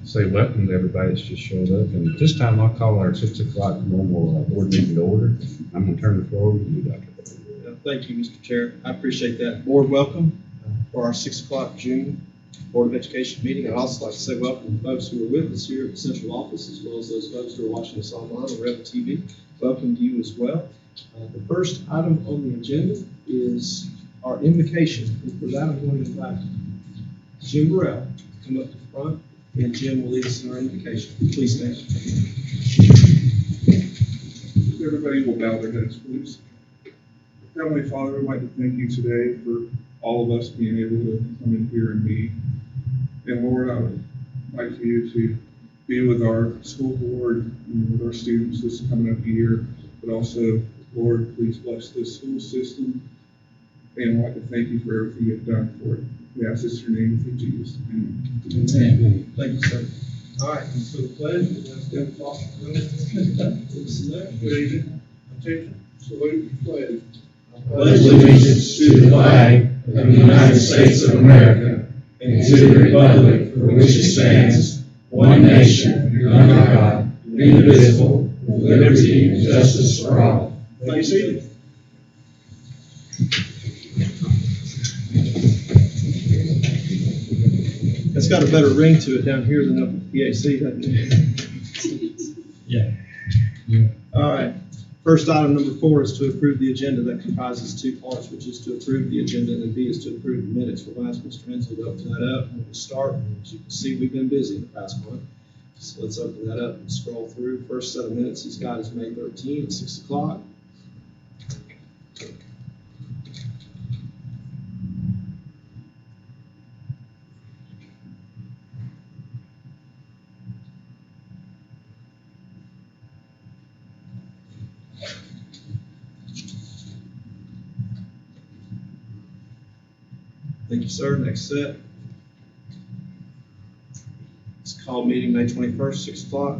say welcome to everybody that's just showed up. And at this time, I'll call our 6 o'clock normal board meeting to order. I'm going to turn the floor over to you, Dr. Thank you, Mr. Chair. I appreciate that. Board welcome for our 6 o'clock June Board of Education meeting. I'd also like to say welcome to folks who are with us here at the central office, as well as those folks who are watching us online or Rebel TV. Welcome to you as well. The first item on the agenda is our invocation. And for that, I'm going to invite Jim Burrell to come up to the front, and Jim will lead us in our invocation. Please stand. Everybody will bow their heads, please. Heavenly Father, I'd like to thank you today for all of us being able to come in here and meet. And Lord, I would like for you to be with our school board and with our students this coming up year, but also, Lord, please bless this school system. And I'd like to thank you for everything you've done for it. We ask this in your name, through Jesus. Amen. Amen. Thank you, sir. All right, and for the pledge, we're going to stand across the room. Attention. Salute the flag. Pledge allegiance to the flag of the United States of America and to the republic for which it stands, one nation, under God, indivisible, with liberty and justice for all. Thank you, seated. It's got a better ring to it down here than up at the PAC, doesn't it? Yeah. All right. First item number 4 is to approve the agenda. That comprises 2 parts, which is to approve the agenda, and then B is to approve the minutes. We'll ask Mr. Renzo to open that up, and we'll start. As you can see, we've been busy in the past month. So let's open that up and scroll through. First set of minutes he's got is May 13 at 6 o'clock. Thank you, sir. Next set. It's called meeting May 21st, 6 o'clock.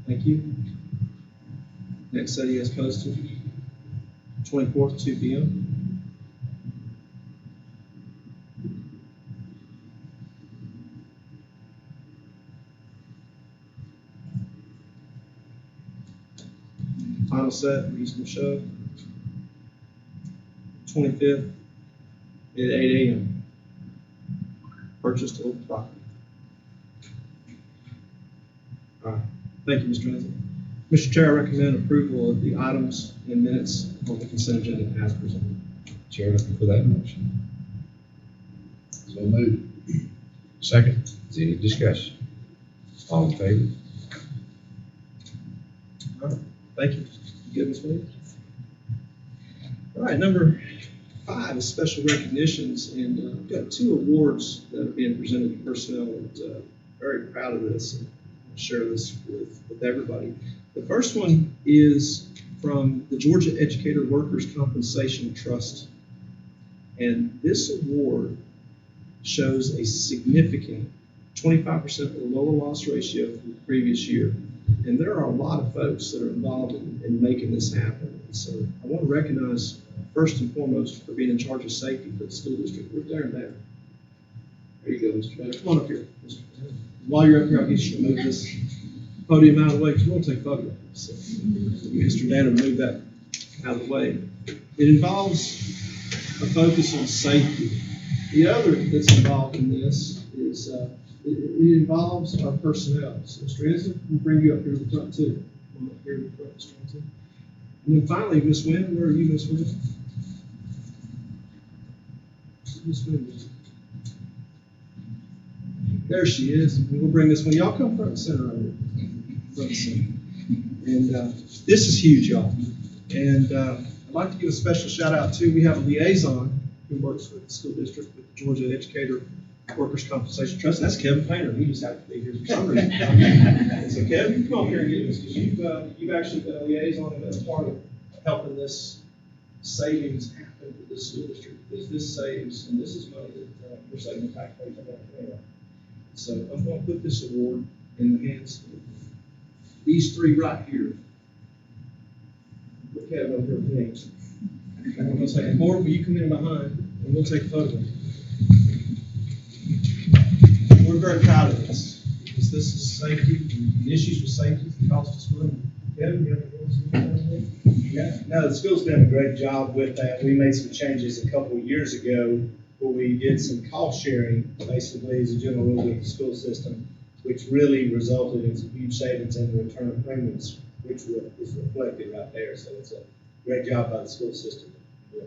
Thank you. Next set he has posted. 24th, 2 p.m. Final set, reasonable show. 25th at 8 a.m. Purchased a little property. All right. Thank you, Mr. Renzo. Mr. Chair, I recommend approval of the items and minutes on the consent agenda as presented. Chair, looking for that motion. So moved. Second. Is there any discussion? All in favor? All right. Thank you. You good, Ms. Williams? All right, number 5 is special recognitions, and we've got 2 awards that are being presented to personnel, and very proud of this, and I'll share this with everybody. The first one is from the Georgia Educator Workers Compensation Trust, and this award shows a significant 25% lower loss ratio from the previous year. And there are a lot of folks that are involved in making this happen. And so I want to recognize, first and foremost, for being in charge of safety for the school district. We're there and there. There you go, Mr. Fannin. Come on up here, Mr. Fannin. While you're up here, I'll get you to move this podium out of the way because we want to take photographs. So Mr. Fannin, move that out of the way. It involves a focus on safety. The other that's involved in this is it involves our personnel. So, Mr. Renzo, we'll bring you up here to the front, too. Come up here to the front, Mr. Renzo. And then finally, Miss Wynn, where are you, Miss Wynn? Miss Wynn. There she is. And we'll bring this one. Y'all come front and center over here. Front and center. And this is huge, y'all. And I'd like to give a special shout out, too. We have a liaison who works with the school district, with the Georgia Educator Workers' Compensation Trust. That's Kevin Painter. He just happened to be here for some reason. So Kevin, come on here and get this, because you've actually been a liaison and been a part of helping this savings happen for this school district. This saves, and this is money that we're saving the taxpayers on that anyway. So I'm going to put this award in the hands of these 3 right here. Put Kevin over here with me. I'm going to say, board, will you come in behind? And and we'll take a photo. We're very proud of this, because this is safety, and issues with safety that cost us money. Kevin, you have anything? Yeah, no, the school's done a great job with that. We made some changes a couple of years ago where we did some cost sharing, basically as a general rule with the school system, which really resulted in some huge savings in the return of premiums, which is reflected right there. So it's a great job by the school system. Yeah.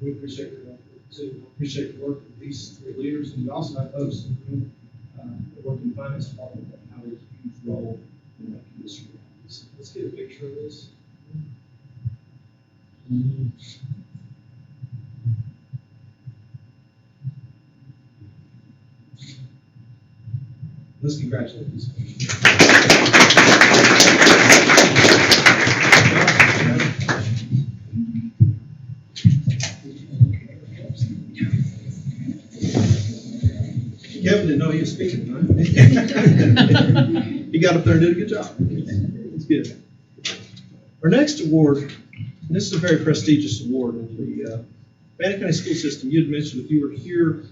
We appreciate your work too. Appreciate your work with these three leaders, and we also have folks in the room that work in the finance department that have a huge role in making this reality. So let's get a picture of this. Let's congratulate these folks. Kevin didn't know he was speaking, right? He got up there and did a good job. It's good. Our next award, and this is a very prestigious award in the Fannin County School System. You had mentioned if you were here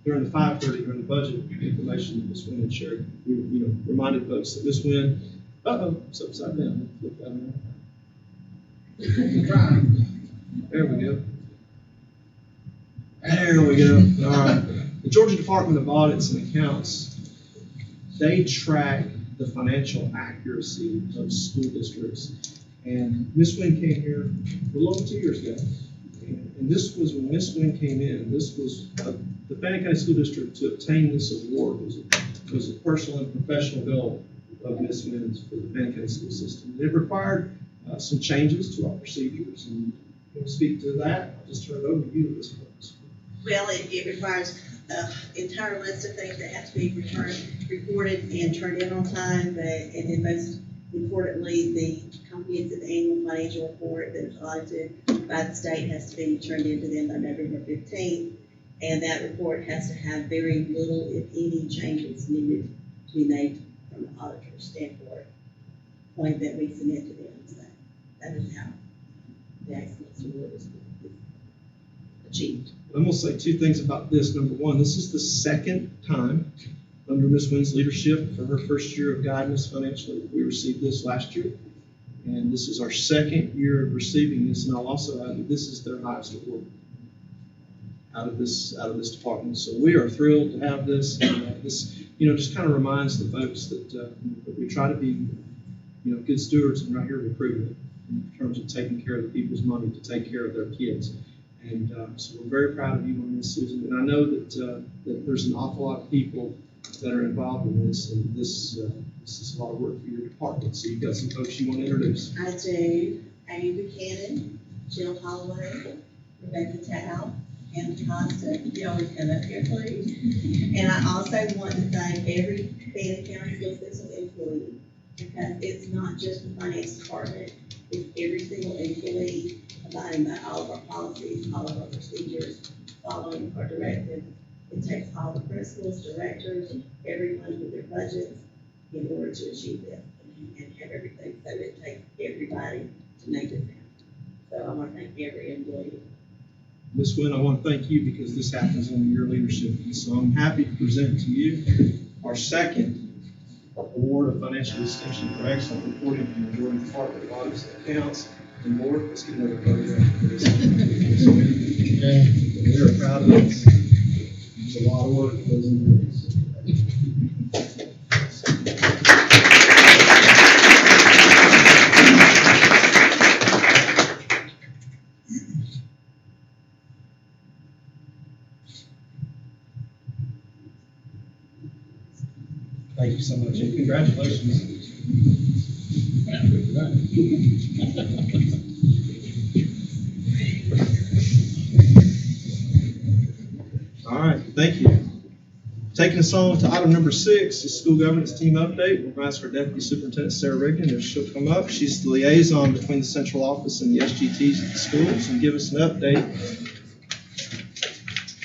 during the 5:30 during the budget information that Ms. Wynn had shared, we reminded folks that Ms. Wynn, it's upside down. Flip that around. There we go. There we go. All right. The Georgia Department of Audits and Accounts, they track the financial accuracy of school districts. And Ms. Wynn came here a little over 2 years ago. And this was when Ms. Wynn came in. This was the Fannin County School District to obtain this award was a personal and professional goal of Ms. Wynn's for the Fannin County School System. It required some changes to our procedures. And we'll speak to that. I'll just turn it over to you at this point. Well, it requires an entire list of things that have to be reported and turned in on time, and then most importantly, the comprehensive annual financial report that is audited by the state has to be turned into them by November 15th, and that report has to have very little, if any, changes needed to be made from the auditor's standpoint, point that we submit to them. So that is how the excellence award is achieved. I'm going to say two things about this. Number one, this is the second time under Ms. Wynn's leadership for her first year of guidance financially. We received this last year, and this is our second year of receiving this. And I'll also add that this is their highest award out of this department. So we are thrilled to have this. And, this, just kind of reminds the folks that we try to be, good stewards, and right here we prove it in terms of taking care of the people's money to take care of their kids. And so we're very proud of you on this, Susan. And I know that there's an awful lot of people that are involved in this, and this is a lot of work for your department. So you've got some folks you want to introduce. I do. Amy Buchanan, Jill Holloway, Rebecca Tao, Anna Costa. Y'all would come up here, please. And I also want to thank every Fannin County School System employee, because it's not just the finance department, it's every single employee abiding by all of our policies, all of our procedures, following our directives. It takes all the principals, directors, everyone with their budgets in order to achieve this and have everything. So it takes everybody to make this happen. So I want to thank every employee. Ms. Wynn, I want to thank you because this happens under your leadership. So I'm happy to present to you our second award of financial distinction for excellent reporting from the Georgia Department of Audits and Accounts. And Lord, let's get another photograph for this. We're proud of this. There's a lot of work that goes into this. Thank you so much, and congratulations. All right, thank you. Taking us on to item number 6, the school governance team update. We're going to ask our Deputy Superintendent, Sarah Rigdon, if she'll come up. She's the liaison between the central office and the SGTs at the schools, and give us an update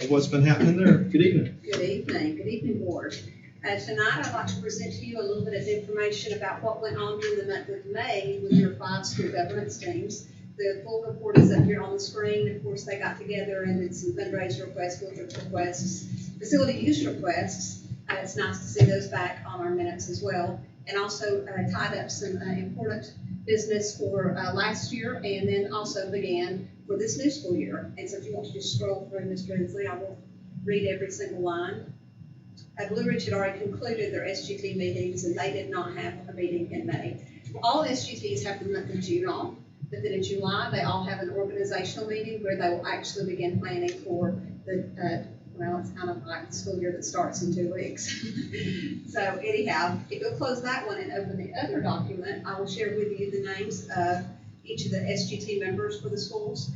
of what's been happening there. Good evening. Good evening. Good evening, board. Tonight, I'd like to present to you a little bit of information about what went on during the month of May with your 5 school governance teams. The full report is up here on the screen. Of course, they got together and did some fundraiser requests, field trip requests, facility use requests. It's nice to see those back on our minutes as well. And also tied up some important business for last year, and then also began for this new school year. And so if you want to just scroll through, Mr. Inslee, I will read every single line. Blue Ridge had already concluded their SGT meetings, and they did not have a meeting in May. All SGTs have the month of June off, but then in July, they all have an organizational meeting where they will actually begin planning for the, well, it's kind of like the school year that starts in 2 weeks. So anyhow, if you'll close that one and open the other document, I will share with you the names of each of the SGT members for the schools.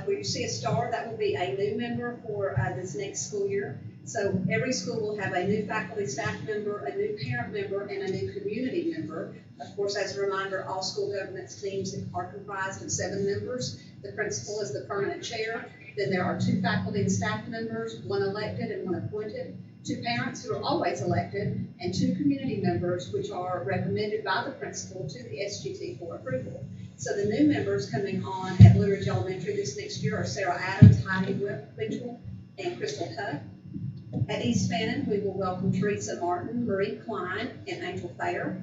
Where you see a star, that will be a new member for this next school year. So every school will have a new faculty staff member, a new parent member, and a new community member. Of course, as a reminder, all school governance teams are comprised of 7 members. The principal is the permanent chair. Then there are 2 faculty and staff members, 1 elected and 1 appointed, 2 parents who are always elected, and 2 community members, which are recommended by the principal to the SGT for approval. So the new members coming on at Blue Ridge Elementary this next year are Sarah Adams, Heidi Mitchell, and Crystal Tuck. At East Fannin, we will welcome Teresa Martin, Marie Klein, and Angel Thayer.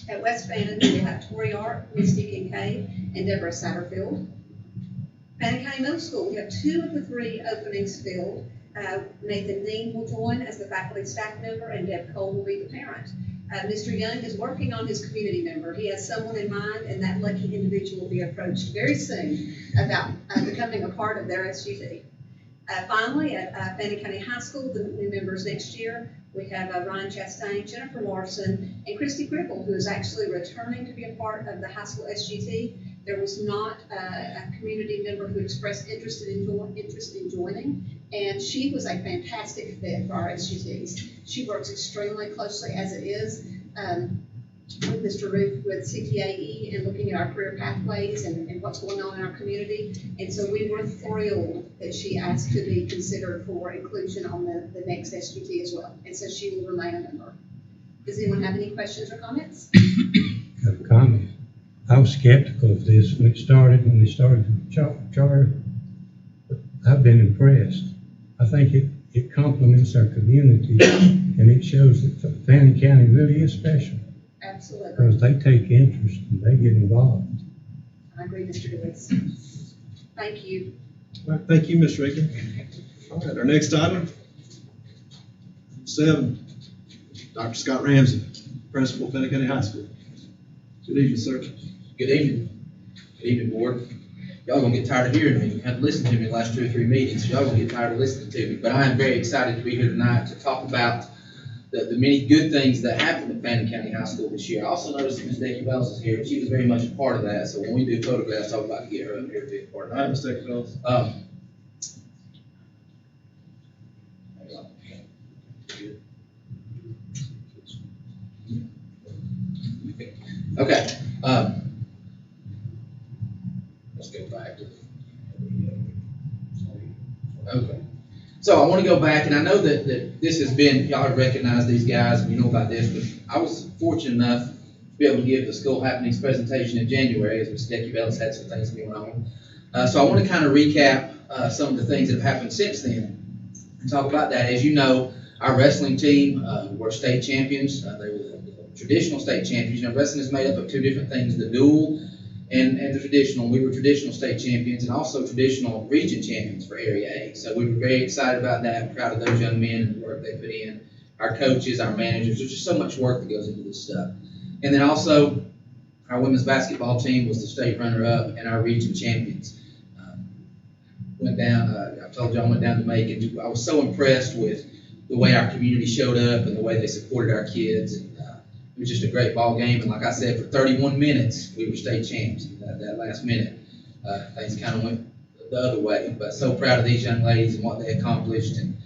At West Fannin, we will have Tori Art, Misty Kincaid, and Deborah Satterfield. Fannin County Middle School, we have 2 of the 3 openings filled. Nathan Dean will join as the faculty staff member, and Deb Cole will be the parent. Mr. Young is working on his community member. He has someone in mind, and that lucky individual will be approached very soon about becoming a part of their SGT. Finally, at Fannin County High School, the new members next year, we have Ryan Chastain, Jennifer Morrison, and Christy Cripple, who is actually returning to be a part of the high school SGT. There was not a community member who expressed interest in joining, and she was a fantastic fit for our SGTs. She works extremely closely as it is with Mr. Ruth with CTAE and looking at our career pathways and what's going on in our community. And so we were thrilled that she asked to be considered for inclusion on the next SGT as well. And so she will remain a member. Does anyone have any questions or comments? I have a comment. I was skeptical of this when they started the charter. I've been impressed. I think it complements our community, and it shows that Fannin County really is special. Absolutely. Because they take interest and they get involved. I agree, Mr. Lewis. Thank you. All right, thank you, Ms. Ricker. All right, our next item, 7, Dr. Scott Ramsey, Principal of Fannin County High School. Good evening, sir. Good evening. Good evening, board. Y'all gonna get tired of hearing me. You have to listen to me the last 2 or 3 meetings. Y'all gonna get tired of listening to me. But I am very excited to be here tonight to talk about the many good things that happened at Fannin County High School this year. I also noticed that Ms. Becky Bells is here, and she was very much a part of that. So when we do photographs, I'd like to get her up here to be a part of All that. right, Ms. Becky Bells. Okay. Let's go back to okay. So I want to go back, and I know that this has been, y'all have recognized these guys, and you know about this, but I was fortunate enough to be able to give the school happenings presentation in January, as Ms. Becky Bells had some things going on. So I want to kind of recap some of the things that have happened since then and talk about that. As you know, our wrestling team were state champions. They were the traditional state champions. You know, wrestling is made up of 2 different things, the dual and the traditional. We were traditional state champions and also traditional region champions for Area A. So we were very excited about that, proud of those young men and the work they put in. Our coaches, our managers, there's just so much work that goes into this stuff. And then also, our women's basketball team was the state runner-up and our region champions. Went down, I told you I went down to Macon. I was so impressed with the way our community showed up and the way they supported our kids. And it was just a great ball game. And like I said, for 31 minutes, we were state champs. That last minute, things kind of went the other way. But so proud of these young ladies and what they accomplished. And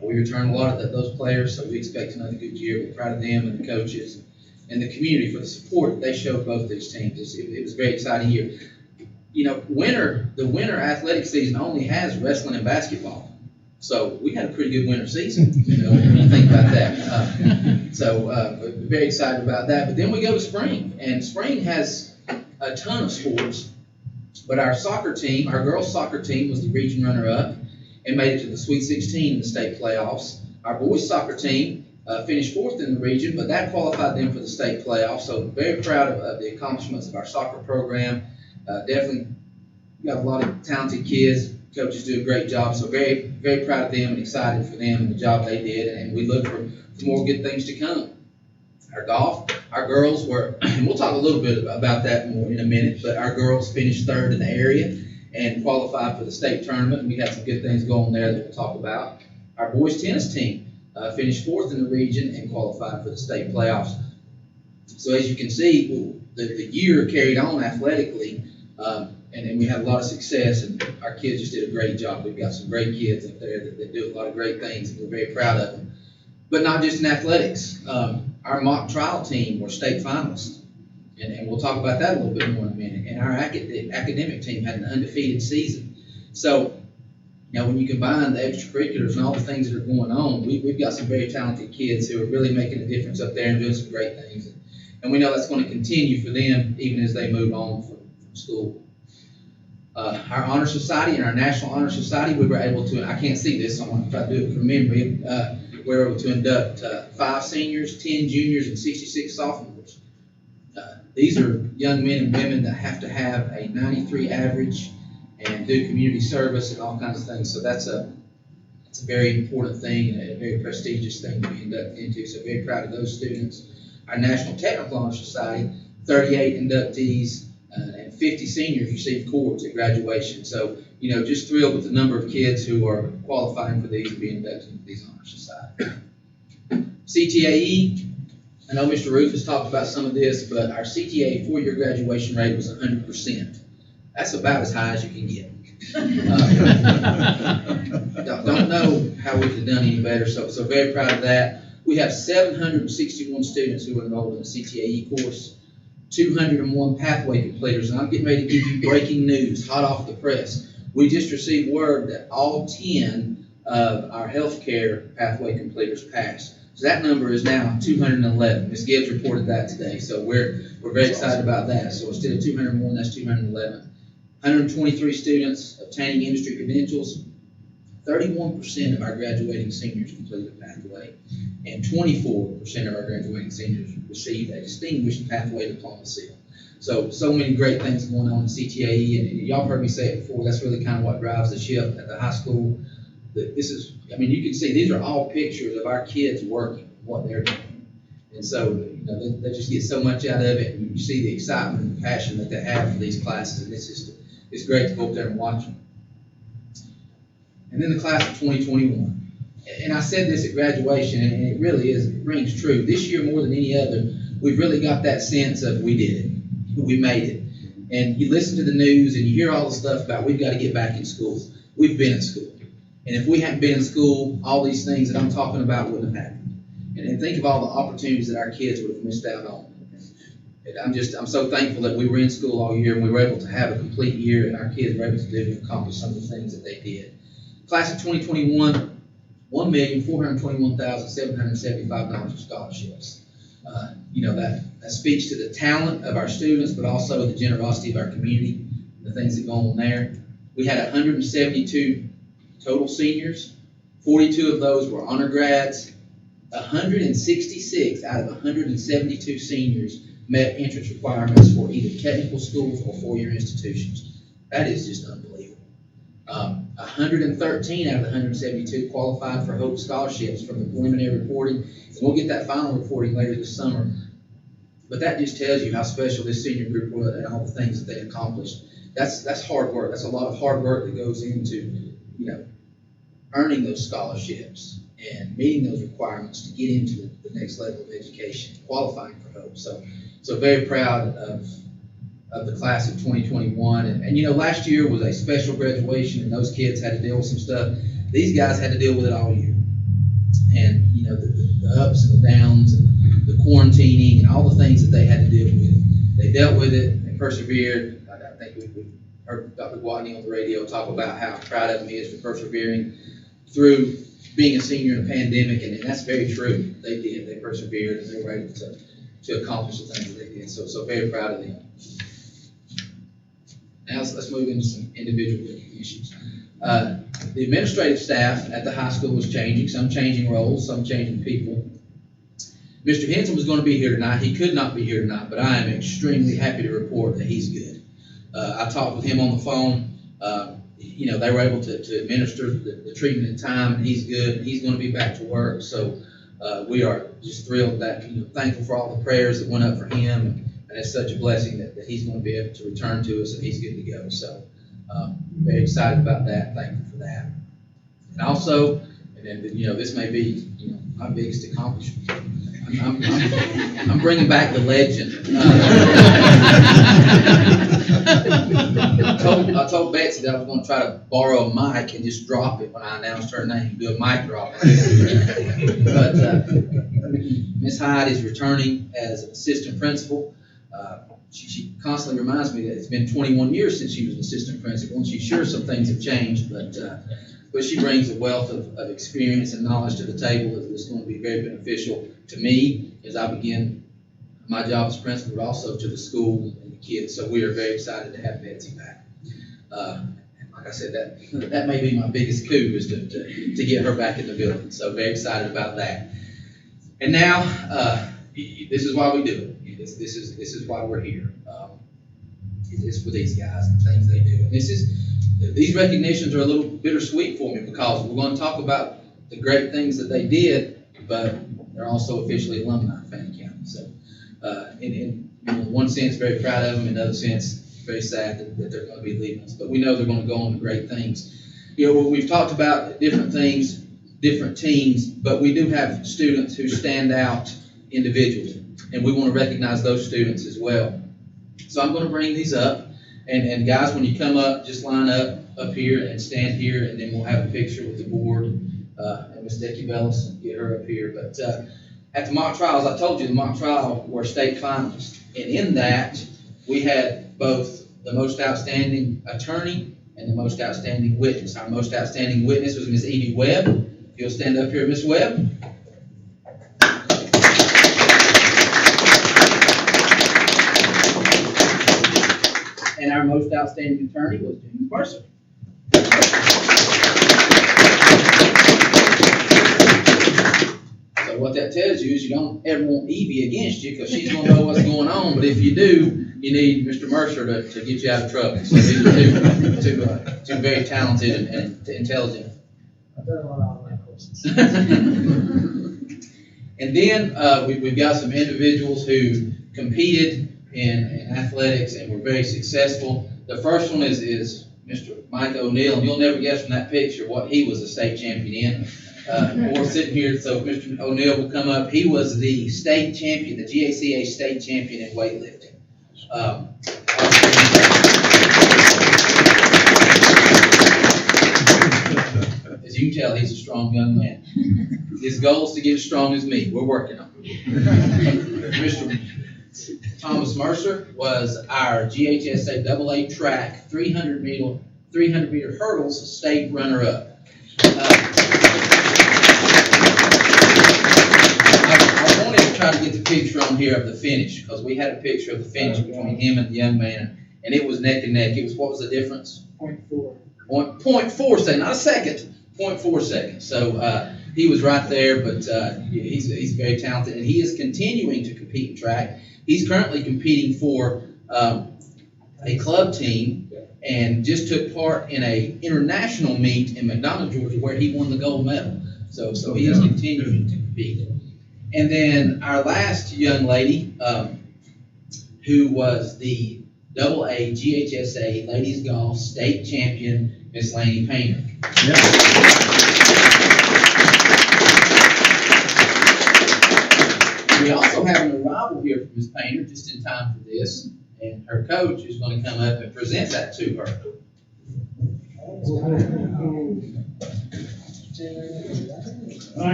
we returned a lot of those players, so we expect another good year. We're proud of them and the coaches and the community for the support they showed both these teams. It was a very exciting year. You know, the winter athletic season only has wrestling and basketball. So we had a pretty good winter season, you know, when you think about that. So we're very excited about that. But then we go to spring, and spring has a ton of sports, but our soccer team, our girls soccer team, was the region runner-up and made it to the Sweet 16 in the state playoffs. Our boys soccer team finished 4th in the region, but that qualified them for the state playoffs. So very proud of the accomplishments of our soccer program. Definitely got a lot of talented kids. Coaches do a great job. So very, very proud of them and excited for them and the job they did. And we look for more good things to come. Our golf, our girls were, and we'll talk a little bit about that more in a minute, but our girls finished 3rd in the area and qualified for the state tournament. We had some good things going there that we'll talk about. Our boys tennis team finished 4th in the region and qualified for the state playoffs. So as you can see, the year carried on athletically, and we had a lot of success, and our kids just did a great job. We've got some great kids up there that do a lot of great things, and we're very proud of them. But not just in athletics. Our mock trial team were state finalists, and we'll talk about that a little bit more in a minute. And our academic team had an undefeated season. So, you know, when you combine the extracurriculars and all the things that are going on, we've got some very talented kids who are really making a difference up there and doing some great things. And we know that's going to continue for them even as they move on from school. Our Honor Society and our National Honor Society, we were able to, and I can't see this, so I'm going to try to do it from memory, we were able to induct 5 seniors, 10 juniors, and 66 sophomores. These are young men and women that have to have a 93 average and do community service and all kinds of things. So that's a very important thing and a very prestigious thing to be inducted into. So very proud of those students. Our National Technical Honor Society, 38 inductees and 50 seniors received cords at graduation. So, you know, just thrilled with the number of kids who are qualifying for these and being inducted into these honor societies. CTAE, I know Mr. Roof has talked about some of this, but our CTAE 4-year graduation rate was 100%. That's about as high as you can get. Don't know how we could have done any better, so very proud of that. We have 761 students who are enrolled in the CTAE course, 201 pathway completers, and I'm getting ready to give you breaking news, hot off the press. We just received word that all 10 of our healthcare pathway completers passed. So that number is now 211. Ms. Gibbs reported that today, so we're very excited about that. So instead of 201, that's 211. 123 students obtaining industry credentials. 31% of our graduating seniors completed a pathway, and 24% of our graduating seniors received a distinguished pathway diploma seal. So many great things going on in CTAE, and y'all heard me say it before, that's really kind of what drives the ship at the high school. This is, I mean, you can see these are all pictures of our kids working, what they're doing. And so, you know, they just get so much out of it, and you see the excitement and the passion that they have for these classes, and it's great to go up there and watch them. And then the class of 2021. And I said this at graduation, and it really is, it rings true. This year, more than any other, we've really got that sense of we did it. We made it. And you listen to the news and you hear all the stuff about we've got to get back in school. We've been in school. And if we hadn't been in school, all these things that I'm talking about wouldn't have happened. And think of all the opportunities that our kids would have missed out on. And I'm so thankful that we were in school all year and we were able to have a complete year and our kids were able to do and accomplish some of the things that they did. Class of 2021, $1,421,775 of scholarships. You know, that speaks to the talent of our students, but also the generosity of our community, the things that go on there. We had 172 total seniors. 42 of those were honor grads. 166 out of 172 seniors met entrance requirements for either technical schools or four-year institutions. That is just unbelievable. 113 out of the 172 qualified for Hope scholarships from the preliminary reporting, and we'll get that final reporting later this summer. But that just tells you how special this senior group was and all the things that they accomplished. That's hard work. That's a lot of hard work that goes into, you know, earning those scholarships and meeting those requirements to get into the next level of education, qualifying for Hope. So very proud of the class of 2021. And you know, last year was a special graduation and those kids had to deal with some stuff. These guys had to deal with it all year. And you know, the ups and the downs and the quarantining and all the things that they had to deal with. They dealt with it, they persevered. I think we heard Dr. Guadney on the radio talk about how proud of him he is for persevering through being a senior in a pandemic, and that's very true. They did. They persevered and they were able to accomplish the things that they did. So very proud of them. Now let's move into some individual issues. The administrative staff at the high school is changing, some changing roles, some changing people. Mr. Henson was going to be here tonight. He could not be here tonight, but I am extremely happy to report that he's good. I talked with him on the phone. They were able to administer the treatment in time, and he's good. He's going to be back to work. So we are just thrilled that, thankful for all the prayers that went up for him. And it's such a blessing that he's going to be able to return to us, and he's good to go. So very excited about that. Thankful for that. And also, this may be, my biggest accomplishment. I'm bringing back the legend. I told Betsy that I was going to try to borrow a mic and just drop it when I announced her name, do a mic drop. But Ms. Hyde is returning as assistant principal. She constantly reminds me that it's been 21 years since she was an assistant principal, and she's sure some things have changed, but she brings a wealth of experience and knowledge to the table that's going to be very beneficial to me as I begin my job as principal, but also to the school and the kids. So we are very excited to have Betsy back. Like I said, that may be my biggest coup is to get her back in the building. So very excited about that. And now, this is why we do it. This is why we're here. It's for these guys and things they do. And these recognitions are a little bittersweet for me because we're going to talk about the great things that they did, but they're also officially alumni of Fannin County. So, in one sense, very proud of them. In another sense, very sad that they're going to be leaving us. But we know they're going to go on to great things. We've talked about different things, different teams, but we do have students who stand out individually, and we want to recognize those students as well. So I'm going to bring these up. And guys, when you come up, just line up here and stand here, and then we'll have a picture with the board and Ms. Decky Bellis and get her up here. But at the mock trials, I told you the mock trial were state finalists. And in that, we had both the most outstanding attorney and the most outstanding witness. Our most outstanding witness was Ms. Evie Webb. If you'll stand up here, Ms. Webb. And our most outstanding attorney was James Mercer. So what that tells you is you don't ever want Evie against you because she's going to know what's going on. But if you do, you need Mr. Mercer to get you out of trouble. So these are two very talented and intelligent. I've done a lot of online courses. And then we've got some individuals who competed in athletics and were very successful. The first one is Mr. Mike O'Neill, and you'll never guess from that picture what he was a state champion in. We're sitting here, so Mr. O'Neill will come up. He was the state champion, the GACA state champion in weightlifting. As you can tell, he's a strong young man. His goal is to get as strong as me. We're working on it. Mr. Thomas Mercer was our GHSA AA track 300 meter hurdles state runner-up. I wanted to try to get the picture on here of the finish because we had a picture of the finish between him and the young man, and it was neck and neck. What was the difference? 0.4 seconds, not a second. 0.4 seconds. So he was right there, but he's very talented, and he is continuing to compete in track. He's currently competing for a club team and just took part in an international meet in McDonough, Georgia, where he won the gold medal. So he is continuing to compete. And then our last young lady, who was the AA GHSA Ladies Golf State Champion, Miss Laney Painter. We also have an arrival here from Ms. Painter just in time for this, and her coach is going to come up and present that to her.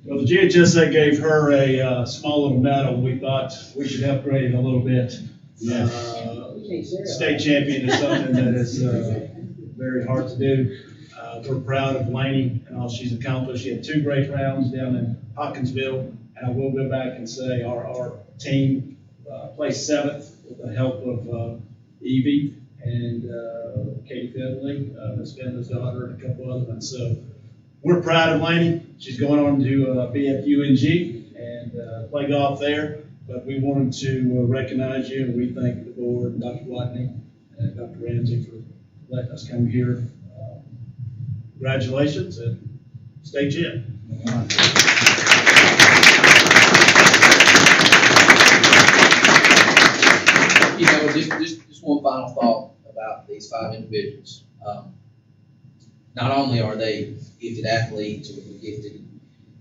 Well, the GHSA gave her a small little medal. We thought we should upgrade it a little bit. State champion is something that is very hard to do. We're proud of Laney and all she's accomplished. She had 2 great rounds down in Hopkinsville, and I will go back and say our team placed 7th with the help of Evie and Katie Finley, Miss Finley's daughter, and a couple other ones. So we're proud of Lainey. She's going on to be at UNG and play golf there. But we wanted to recognize you, and we thank the board, Dr. Watney and Dr. Ramsey for letting us come here. Congratulations and stay tuned. You know, just one final thought about these 5 individuals. Not only are they gifted athletes or gifted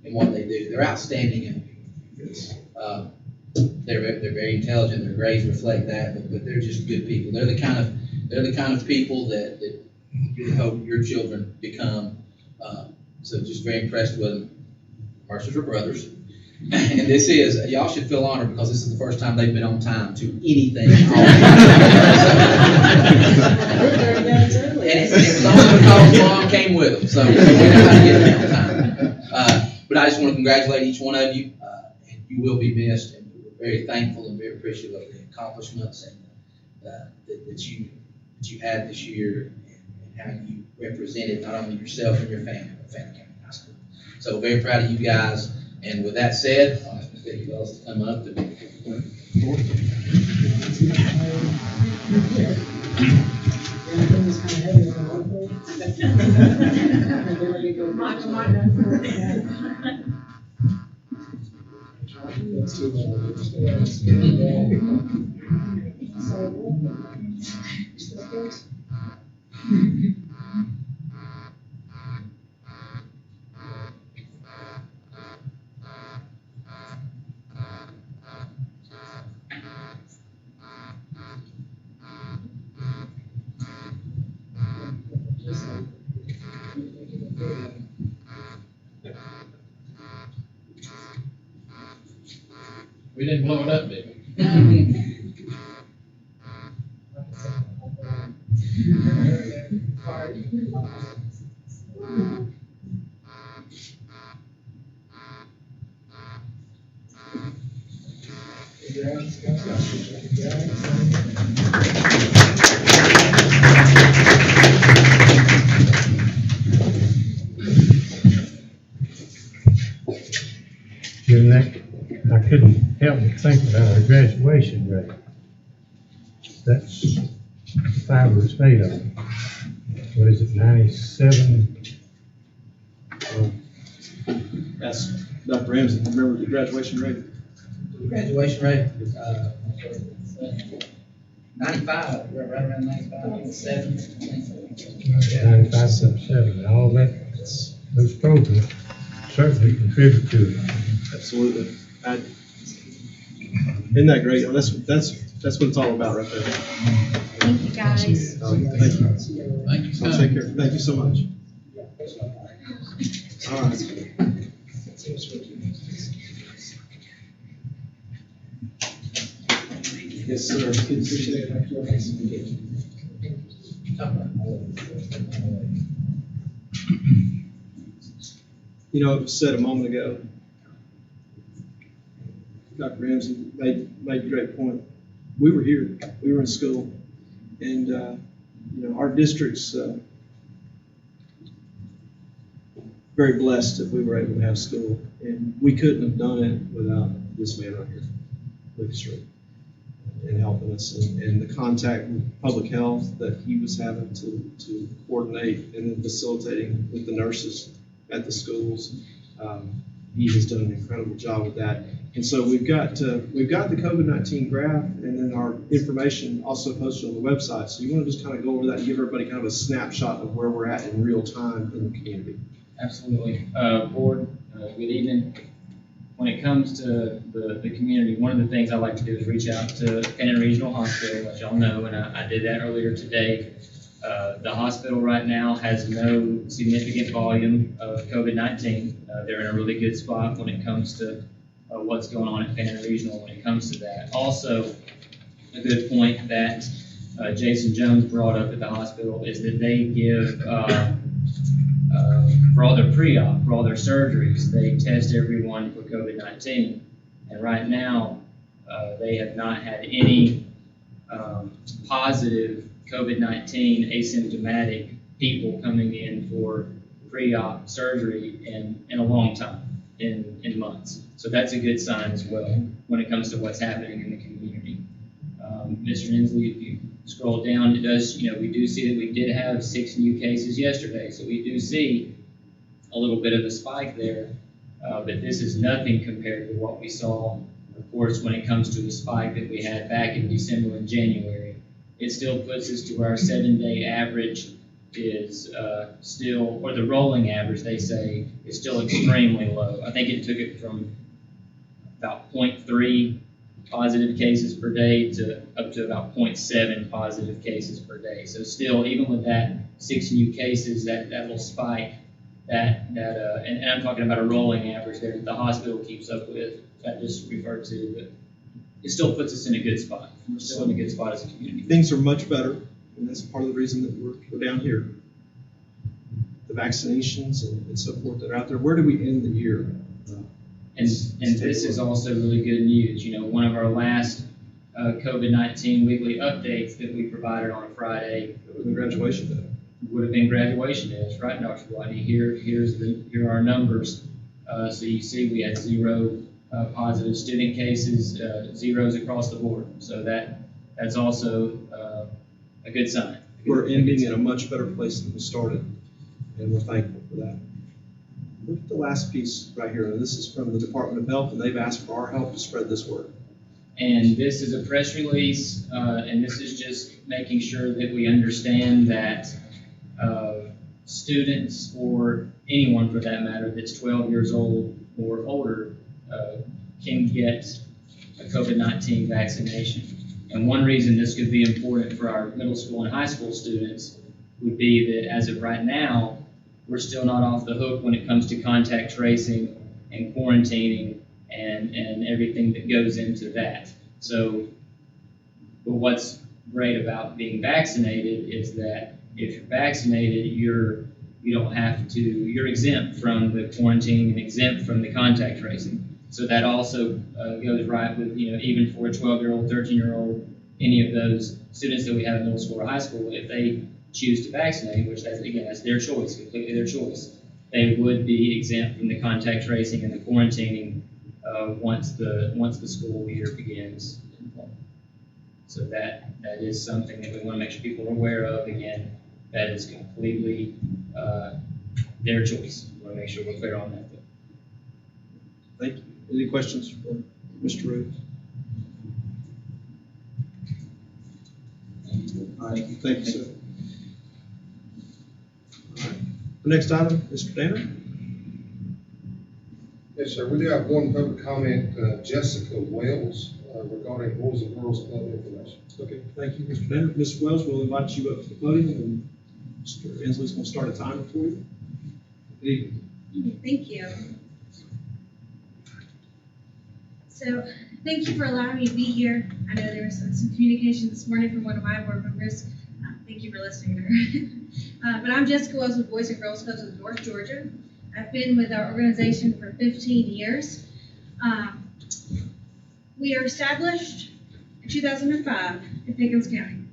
in what they do, they're outstanding individuals. They're very intelligent. Their grades reflect that, but they're just good people. They're the kind of people that you hope your children become. So just very impressed with them. Mercers are brothers. And this is, y'all should feel honored because this is the first time they've been on time to anything. And it was only because Mom came with them, so we know how to get them on time. But I just want to congratulate each one of you, and you will be missed. And we're very thankful and very appreciative of the accomplishments and that you had this year and how you represented not only yourself and your family, but Fannin County High School. So very proud of you guys. And with that said, I'll ask Mr. Fellows to come up to me. We didn't blow it up, did we? Given that, I couldn't help but think about our graduation rate. That's fabulous data. What is it, 97? That's Dr. Ramsey. Remember the graduation rate? Graduation rate, 95, right around 95, 7. 95.7. All that, those programs certainly contribute to it. Absolutely. Isn't that great? That's what it's all about right there. Thank you, guys. Thank you. Thank you. I'll take care. Thank you so much. All right. Yes, sir. You know, it was said a moment ago, Dr. Ramsey made a great point. We were here, we were in school, and you know, our district's very blessed that we were able to have school, and we couldn't have done it without this man right here, Lucas Street, and helping us, and the contact with public health that he was having to coordinate and then facilitating with the nurses at the schools. He has done an incredible job with that. And so we've got the COVID-19 graph and then our information also posted on the website. So you want to just kind of go over that and give everybody kind of a snapshot of where we're at in real time in the community. Absolutely. Board, good evening. When it comes to the community, one of the things I like to do is reach out to Fannin Regional Hospital, let y'all know, and I did that earlier today. The hospital right now has no significant volume of COVID-19. They're in a really good spot when it comes to what's going on at Fannin Regional when it comes to that. Also, a good point that Jason Jones brought up at the hospital is that they give, for all their pre-op, for all their surgeries, they test everyone for COVID-19. And right now, they have not had any positive COVID-19 asymptomatic people coming in for pre-op surgery in a long time, in months. So that's a good sign as well when it comes to what's happening in the community. Mr. Inslee, if you scroll down, it does, we do see that we did have 6 new cases yesterday. So we do see a little bit of a spike there, but this is nothing compared to what we saw, of course, when it comes to the spike that we had back in December and January. It still puts us to where our 7-day average is still, or the rolling average, they say, is still extremely low. I think it took it from about 0.3 positive cases per day to up to about 0.7 positive cases per day. So still, even with that 6 new cases, that little spike, and I'm talking about a rolling average there that the hospital keeps up with, that just referred to, but it still puts us in a good spot. We're still in a good spot as a community. Things are much better, and that's part of the reason that we're down here. The vaccinations and so forth that are out there. Where do we end the year? And this is also really good news. One of our last COVID-19 weekly updates that we provided on a Friday. It was graduation day. Would have been graduation day. That's right, Dr. Whitney. Here are our numbers. So you see we had 0 positive student cases, 0s across the board. So that's also a good sign. We're ending in a much better place than we started, and we're thankful for that. Look at the last piece right here. This is from the Department of Health, and they've asked for our help to spread this word. And this is a press release, and this is just making sure that we understand that students, or anyone for that matter, that's 12 years old or older, can get a COVID-19 vaccination. And one reason this could be important for our middle school and high school students would be that as of right now, we're still not off the hook when it comes to contact tracing and quarantining and everything that goes into that. So, but what's great about being vaccinated is that if you're vaccinated, you're exempt from the quarantine and exempt from the contact tracing. So that also goes right with, even for a 12-year-old, 13-year-old, any of those students that we have in middle school or high school, if they choose to vaccinate, which that's their choice, completely their choice, they would be exempt from the contact tracing and the quarantining once the school year begins. So that is something that we want to make sure people are aware of. Again, that is completely their choice. We want to make sure we're clear on that. Thank you. Any questions for Mr. Ruth? All right, thank you, sir. All right. The next item, Mr. Danner. Yes, sir. We do have one public comment, Jessica Wells, regarding Boys and Girls Club information. Okay, thank you, Mr. Danner. Ms. Wells, we'll invite you up to the podium, and Mr. Inslee's going to start a timer for you. Good evening. Thank you. So, thank you for allowing me to be here. I know there was some communication this morning from one of my board members. Thank you for listening to her. But I'm Jessica Wells with Boys and Girls Clubs of North Georgia. I've been with our organization for 15 years. We were established in 2005 in Pickens County.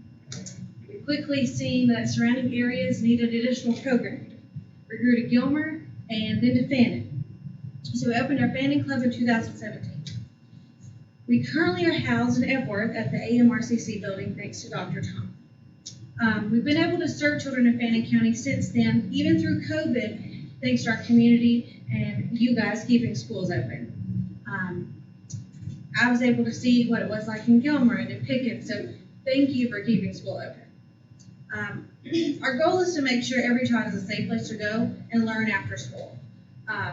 We quickly seen that surrounding areas needed additional programming. We grew to Gilmer and then to Fannin. So we opened our Fannin Club in 2017. We currently are housed in Epworth at the AMRCC building thanks to Dr. Tom. We've been able to serve children in Fannin County since then, even through COVID, thanks to our community and you guys keeping schools open. I was able to see what it was like in Gilmer and in Pickens, so thank you for keeping school open. Our goal is to make sure every child has a safe place to go and learn after school.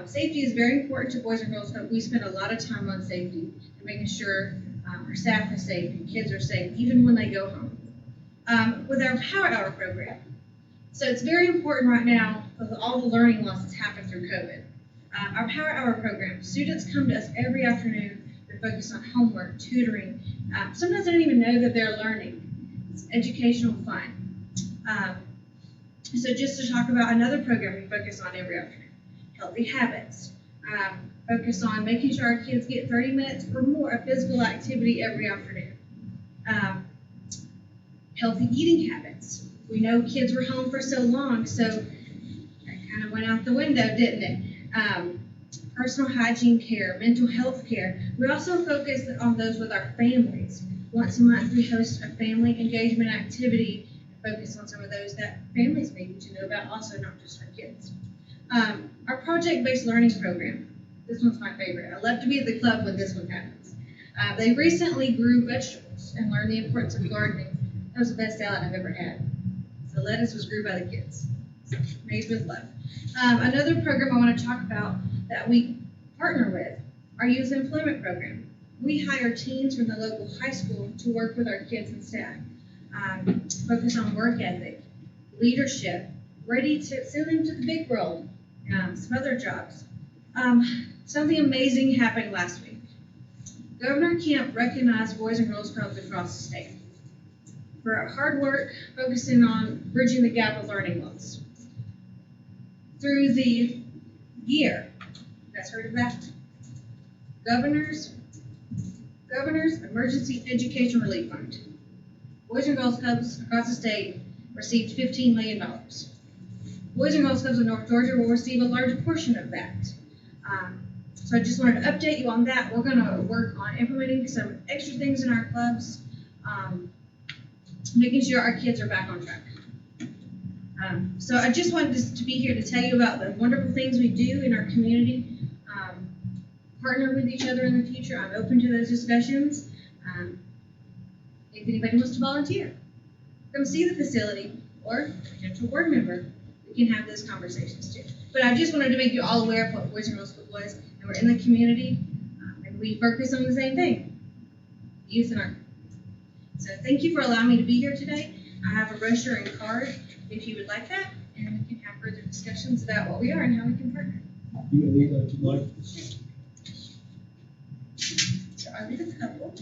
Safety is very important to Boys and Girls Club. We spend a lot of time on safety and making sure our staff is safe and kids are safe, even when they go home. With our Power Hour program. So it's very important right now with all the learning loss that's happened through COVID. Our Power Hour program, students come to us every afternoon. They're focused on homework, tutoring. Sometimes they don't even know that they're learning. It's educational fun. So just to talk about another program we focus on every afternoon, healthy habits. Focus on making sure our kids get 30 minutes or more of physical activity every afternoon. healthy eating habits. We know kids were home for so long, so that kind of went out the window, didn't it? Personal hygiene care, mental health care. We also focus on those with our families. Once a month, we host a family engagement activity and focus on some of those that families may need to know about, also not just our kids. Our project-based learning program. This one's my favorite. I love to be at the club when this one happens. They recently grew vegetables and learned the importance of gardening. That was the best salad I've ever had. So lettuce was grew by the kids. So made with love. Another program I want to talk about that we partner with, our youth employment program. We hire teens from the local high school to work with our kids and staff. Focus on work ethic, leadership, ready to send them to the big world, some other jobs. Something amazing happened last week. Governor Kemp recognized Boys and Girls Clubs across the state for hard work focusing on bridging the gap of learning loss. Through the year, you guys heard of that? Governor's Emergency Education Relief Fund. Boys and Girls Clubs across the state received $15 million. Boys and Girls Clubs in North Georgia will receive a large portion of that. So I just wanted to update you on that. We're going to work on implementing some extra things in our clubs, making sure our kids are back on track. So I just wanted to be here to tell you about the wonderful things we do in our community, partner with each other in the future. I'm open to those discussions. If anybody wants to volunteer, come see the facility, or a potential board member, we can have those conversations too. But I just wanted to make you all aware of what Boys and Girls Club was, and we're in the community, and we focus on the same thing, youth and our. So thank you for allowing me to be here today. I have a brochure and card if you would like that, and we can have further discussions about what we are and how we can partner. You can leave that if you'd like. So I think it's a couple.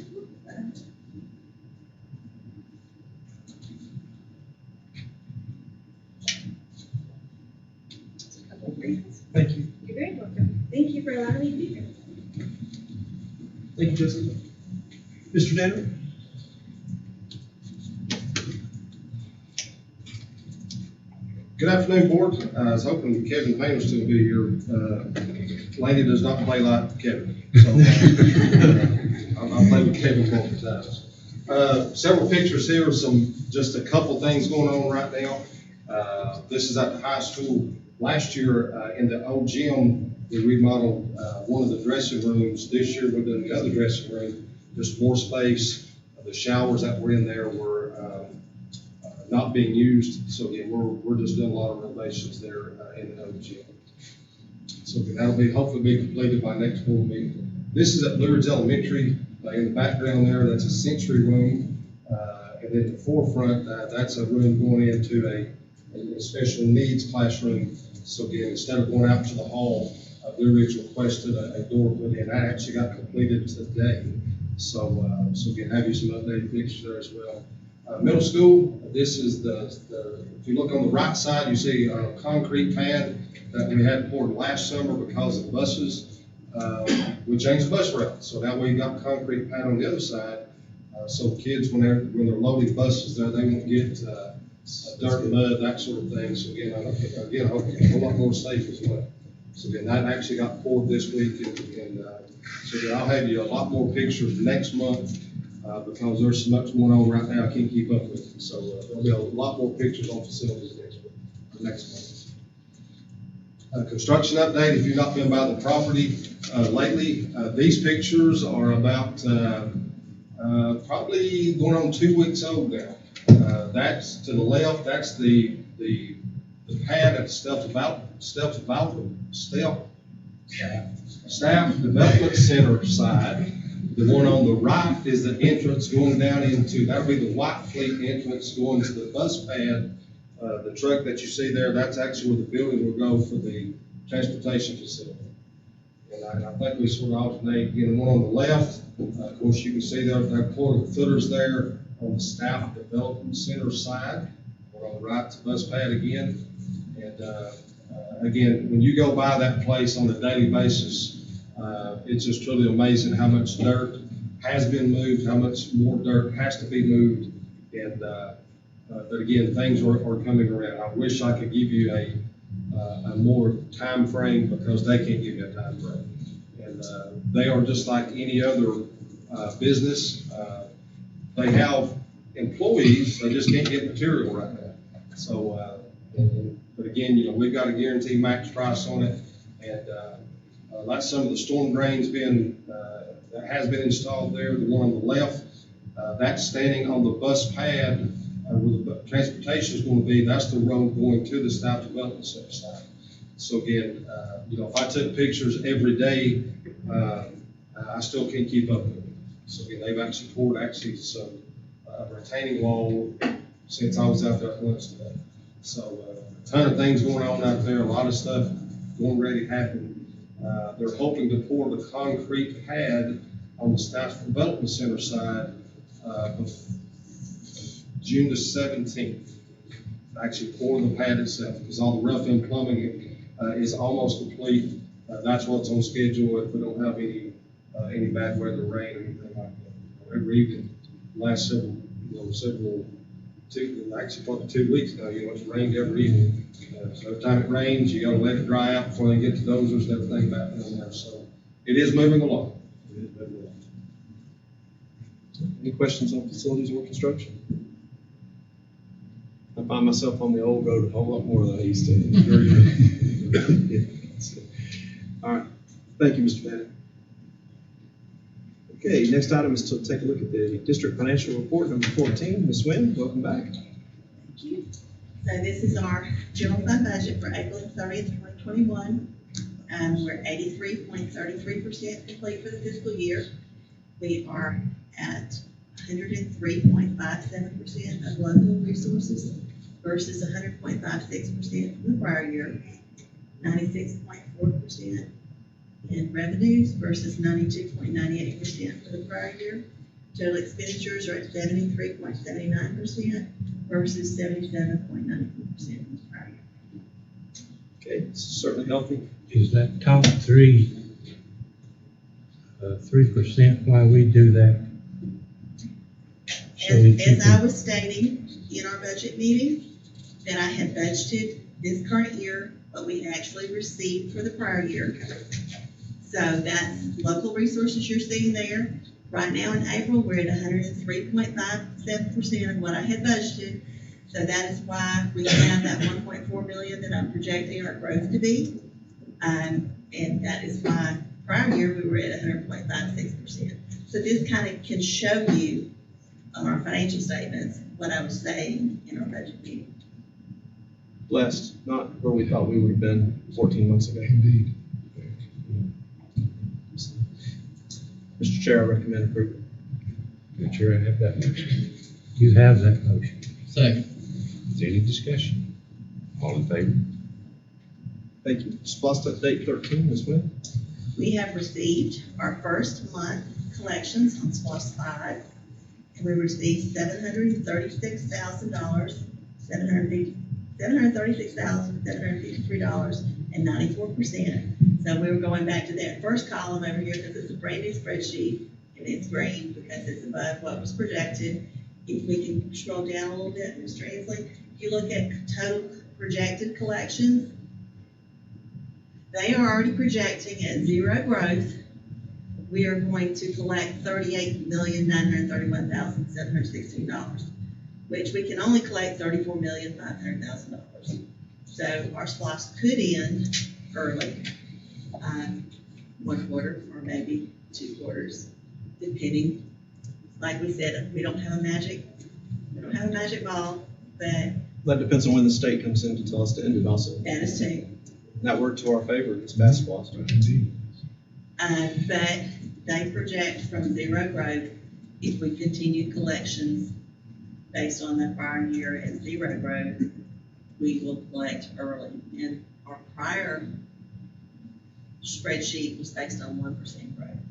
Thank you. You're very welcome. Thank you for allowing me to be here. Thank you, Jessica. Mr. Danner? Good afternoon, board. I was hoping Kevin Payne was still be here. Lady does not play like Kevin, so I'll play with Kevin both times. Several pictures here, just a couple things going on right now. This is at the high school. Last year, in the old gym, we remodeled one of the dressing rooms. This year, we're doing the other dressing room, just more space. The showers that were in there were not being used. So again, we're just doing a lot of renovations there in the old gym. So again, that'll be hopefully be completed by next board meeting. This is at Blue Ridge Elementary. In the background there, that's a sensory room. And then the forefront, that's a room going into a special needs classroom. So again, instead of going out to the hall, Blue Ridge requested a door put in. That actually got completed today. So again, have you some updated pictures there as well. Middle school, this is if you look on the right side, you see a concrete pad that we had poured last summer because of buses. We changed the bus route. So that way you got concrete pad on the other side. So kids, when they're loading buses there, they won't get dirt and mud, that sort of thing. So again, I hope it's a whole lot more safe as well. So again, that actually got poured this week, and so again, I'll have you a lot more pictures next month because there's so much going on right now I can't keep up with it. So there'll be a lot more pictures on facilities next month. Construction update. If you've not been by the property lately, these pictures are about probably going on 2 weeks old now. That's to the left. That's the pad at the Staff Development Center side. The one on the right is the entrance going down into, that'll be the White Fleet entrance going to the bus pad. The truck that you see there, that's actually where the building will go for the transportation facility. And I think we sort of alternate, the one on the left. Of course, you can see there pouring footers there on the Staff Development Center side. We're on the right to bus pad again. And again, when you go by that place on a daily basis, it's just truly amazing how much dirt has been moved, how much more dirt has to be moved. And But again, things are coming around. I wish I could give you a more time frame because they can't give you a time frame. And they are just like any other business. They have employees, they just can't get material right now. So, but again, you know, we've got a guaranteed max price on it. And like some of the storm drains that has been installed there, the one on the left, that's standing on the bus pad where the transportation is going to be. That's the road going to the South Development Center side. So again, you know, if I took pictures every day, I still can't keep up with it. So again, they've actually poured some retaining wall since I was out there at lunch today. So a ton of things going on out there, a lot of stuff going ready to happen. They're hoping to pour the concrete pad on the South Development Center side June the 17th. Actually pour the pad itself because all the rough-in plumbing is almost complete. That's what's on schedule if we don't have any bad weather, rain, or anything like that. Every evening, last actually probably 2 weeks now, you know, it's rained every evening. So every time it rains, you gotta let it dry out before they get to dozers and everything back down there. So it is moving along. Any questions on facilities or construction? I find myself on the old road a whole lot more than I used to. Very good. All right, thank you, Mr. Fannin. Okay, next item is to take a look at the district financial report, number 14. Ms. Wynn, welcome back. Thank you. So this is our general fund budget for April 30th, 2021. We're 83.33% complete for the fiscal year. We are at 103.57% of local resources versus 100.56% from the prior year, 96.4% in revenues versus 92.98% for the prior year. Total expenditures are at 73.79% versus 77.94% from the prior year. Okay, it's certainly healthy. Is that top 3% why we do that? As I was stating in our budget meeting, that I had budgeted this current year what we actually received for the prior year. So that's local resources you're seeing there. Right now in April, we're at 103.57% of what I had budgeted. So that is why we have that 1.4 million that I'm projecting our growth to be. And that is why prior year we were at 100.56%. So this kind of can show you on our financial statements what I was saying in our budget meeting. Blessed, not where we thought we would have been 14 months ago. Indeed. Mr. Chair, I recommend approval. Mr. Chair, I have that motion. You have that motion. Second. Is there any discussion? All in favor? Thank you. SPOS update 13, Ms. Wynn. We have received our first month collections on SPOS 5. And we received $736,000, $736,753.94. So we were going back to that first column over here because it's a brand new spreadsheet and it's green because it's above what was projected. If we can scroll down a little bit, Mr. Ansley, if you look at total projected collections, they are already projecting at zero growth. We are going to collect $38,931,716, which we can only collect $34,500,000. So our SPOS could end early, 1 quarter or maybe 2 quarters, depending. Like we said, we don't have a magic ball, but That depends on when the state comes in to tell us to end it also. that is too. That worked to our favor this past SPOS. But they project from zero growth if we continue collections based on the prior year at zero growth, we will collect early. And our prior spreadsheet was based on 1% growth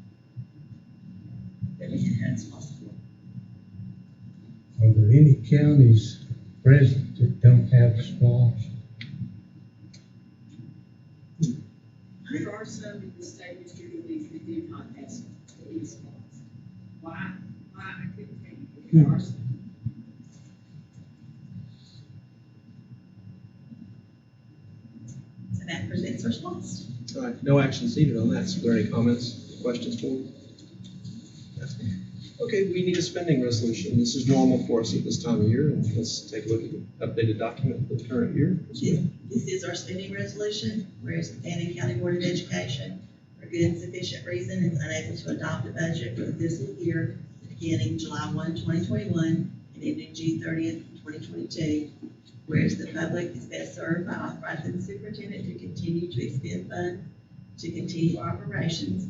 that we had as possible. Are there any counties present that don't have SPOS? There are some in the state, Mr. Louise, that do not have these spots. Why I couldn't tell you, but there are some. that presents our response. All right, no actions needed on that. Is there any comments, questions for me? Okay, we need a spending resolution. This is normal for us at this time of year, and let's take a look at the updated document for the current year. This is our spending resolution, whereas the Fannin County Board of Education, for good and sufficient reason, is unable to adopt a budget for the fiscal year beginning July 1, 2021, and ending June 30th, 2022. Whereas the public is best served by authorizing the superintendent to continue to expend funds to continue operations.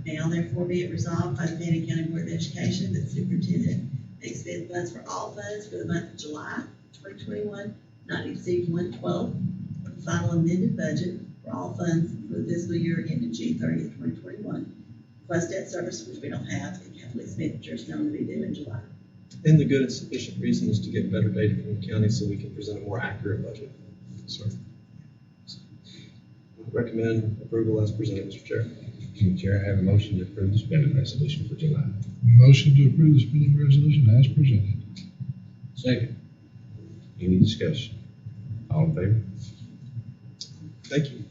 Now therefore be it resolved by the Fannin County Board of Education that the superintendent may expend funds for all funds for the month of July 2021, not to exceed 1/12 of the final amended budget for all funds for the fiscal year ending June 30th, 2021. Plus debt service, which we don't have, and capital expenditures known to be due in July. And the good and sufficient reason is to get better data from the county so we can present a more accurate budget. Sir. Recommend approval as presented, Mr. Chair. Mr. Chair, I have a motion to approve the spending resolution for July. Motion to approve the spending resolution as presented. Second. Any discussion? All in favor? Thank you.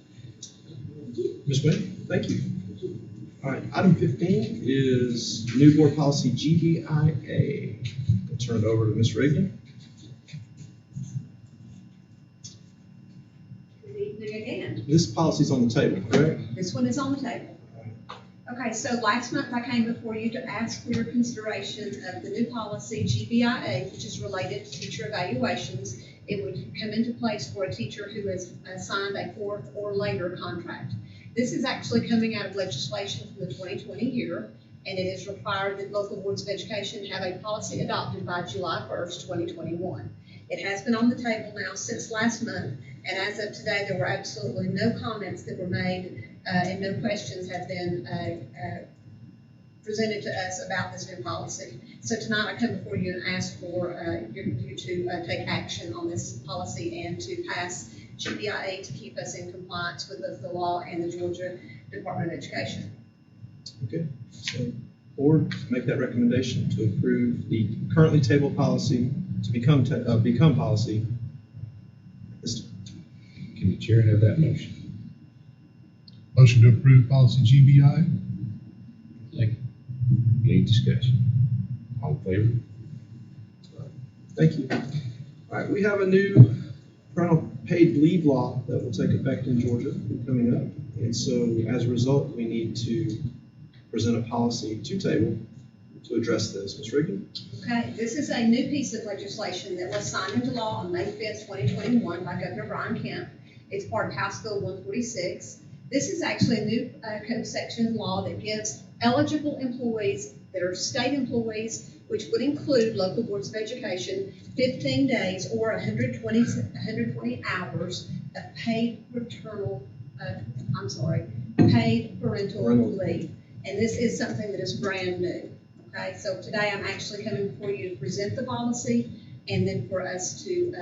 Ms. Wynn, thank you. All right, item 15 is new board policy GBIA. I'll turn it over to Ms. Rigdon. Good evening again. This policy's on the table, correct? This one is on the table. Okay, so last month I came before you to ask for your consideration of the new policy GBIA, which is related to teacher evaluations. It would come into place for a teacher who has signed a 4th or later contract. This is actually coming out of legislation from the 2020 year, and it is required that local boards of education have a policy adopted by July 1st, 2021. It has been on the table now since last month, and as of today, there were absolutely no comments that were made and no questions have been presented to us about this new policy. So tonight I come before you and ask for you to take action on this policy and to pass GBIA to keep us in compliance with both the law and the Georgia Department of Education. Okay, so board make that recommendation to approve the currently tabled policy to become policy. Can the chair have that motion? Motion to approve policy GBI. Second. Any discussion? All in favor? Thank you. All right, we have a new parental paid leave law that will take effect in Georgia coming up. And so as a result, we need to present a policy to table to address this. Ms. Riggin? Okay, this is a new piece of legislation that was signed into law on May 5th, 2021 by Governor Brian Kemp. It's part of House Bill 146. This is actually a new code section in law that gives eligible employees that are state employees, which would include local boards of education, 15 days or 120 hours of paid parental leave. And this is something that is brand new. Okay, so today I'm actually coming before you to present the policy and then for us to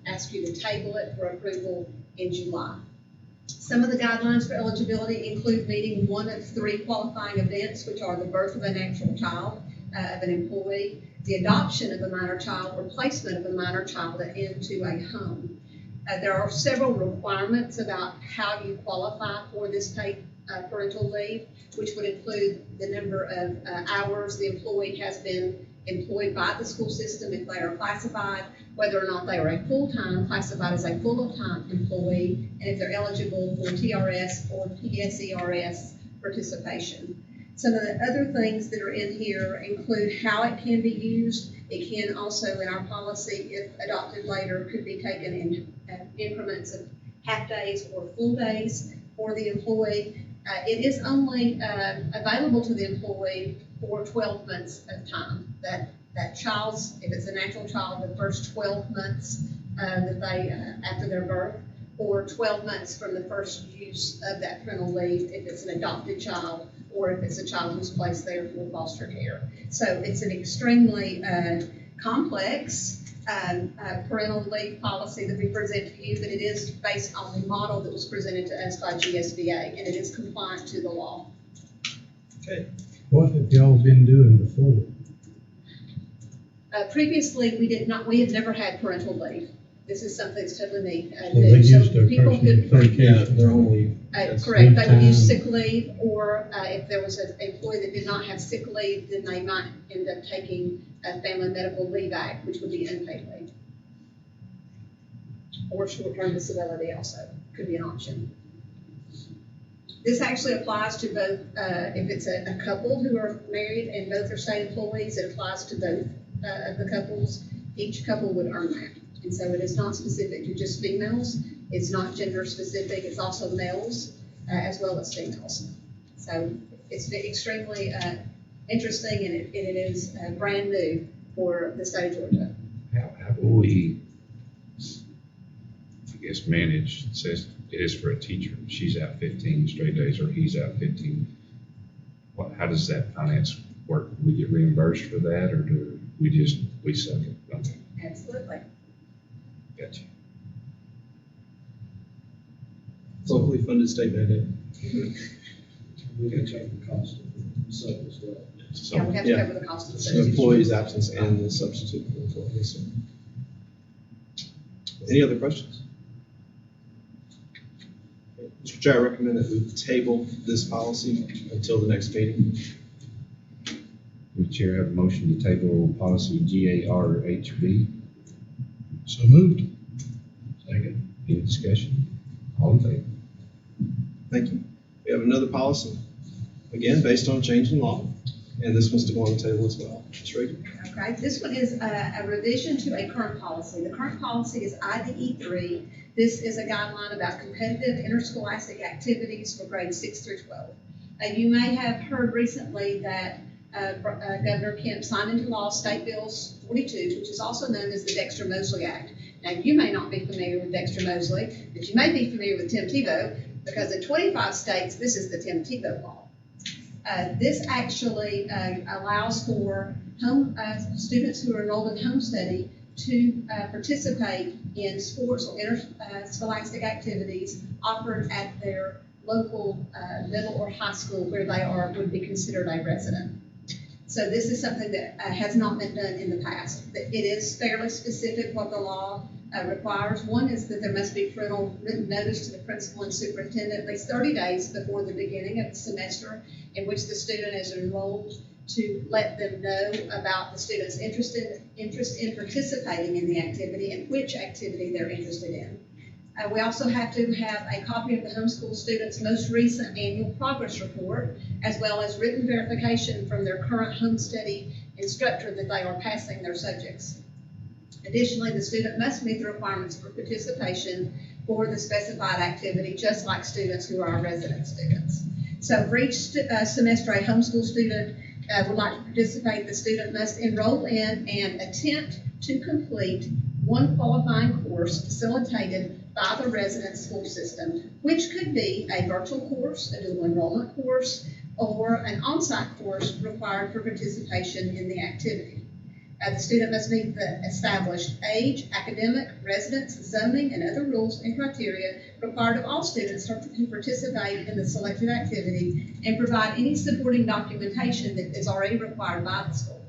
ask you to table it for approval in July. Some of the guidelines for eligibility include meeting one of 3 qualifying events, which are the birth of a natural child of an employee, the adoption of a minor child, or placement of a minor child into a home. There are several requirements about how you qualify for this paid parental leave, which would include the number of hours the employee has been employed by the school system if they are classified, whether or not they are a full-time, classified as a full-time employee, and if they're eligible for TRS or PSERS participation. Some of the other things that are in here include how it can be used. It can also, in our policy, if adopted later, could be taken in increments of half days or full days for the employee. It is only available to the employee for 12 months of time. That child's, if it's a natural child, the first 12 months that they after their birth, or 12 months from the first use of that parental leave if it's an adopted child, or if it's a child who's placed there for foster care. So it's an extremely complex parental leave policy that we present to you, but it is based on the model that was presented to us by GSBA, and it is compliant to the law. Okay. What have y'all been doing before? Previously, we had never had parental leave. This is something that's totally neat. So they use their people personal could- vacation. They're only, Correct, they would use Full-time. sick leave, or if there was an employee that did not have sick leave, then they might end up taking a Family Medical Leave Act, which would be unpaid leave. Or short-term disability also, could be an option. This actually applies to both, if it's a couple who are married and both are state employees, it applies to both of the couples. Each couple would earn that. And so it is not specific to just females. It's not gender specific. It's also males as well as females. So it's extremely interesting, and it is brand new for the state of Georgia. How will we, I guess, manage, it says it is for a teacher, she's out 15 straight days or he's out 15. How does that finance work? Do we get reimbursed for that, or do we suck it? Okay, Absolutely. gotcha. locally funded state mandate. We can check the cost of the sub as well. So, Yeah, we have to Yeah. cover the cost of the The substitute. employee's absence and the substitute for employees. Any other questions? Mr. Chair, I recommend that we table this policy until the next meeting. the chair have a motion to table policy GARHB. So moved. Second. Any discussion? All in favor? Thank you. We have another policy, again, based on change in law, and this one's to go on the table as well. Ms. Reagan? Okay, this one is a revision to a current policy. The current policy is IDE 3. This is a guideline about competitive interscholastic activities for grades 6 through 12. You may have heard recently that Governor Kemp signed into law State Bill 42, which is also known as the Dexter-Mosley Act. Now, you may not be familiar with Dexter-Mosley, but you may be familiar with Tim Tebow, because in 25 states, this is the Tim Tebow law. This actually allows for students who are enrolled in home study to participate in sports or interscholastic activities offered at their local middle or high school where they would be considered a resident. So this is something that has not been done in the past. It is fairly specific what the law requires. One is that there must be parental written notice to the principal and superintendent at least 30 days before the beginning of the semester in which the student is enrolled, to let them know about the student's interest in participating in the activity and which activity they're interested in. We also have to have a copy of the homeschool student's most recent annual progress report, as well as written verification from their current home study instructor that they are passing their subjects. Additionally, the student must meet the requirements for participation for the specified activity, just like students who are resident students. So for each semester a homeschool student would like to participate, the student must enroll in and attempt to complete one qualifying course facilitated by the resident school system, which could be a virtual course, a dual enrollment course, or an on-site course required for participation in the activity. The student must meet the established age, academic, residence, zoning, and other rules and criteria required of all students who participate in the selected activity, and provide any supporting documentation that is already required by the school.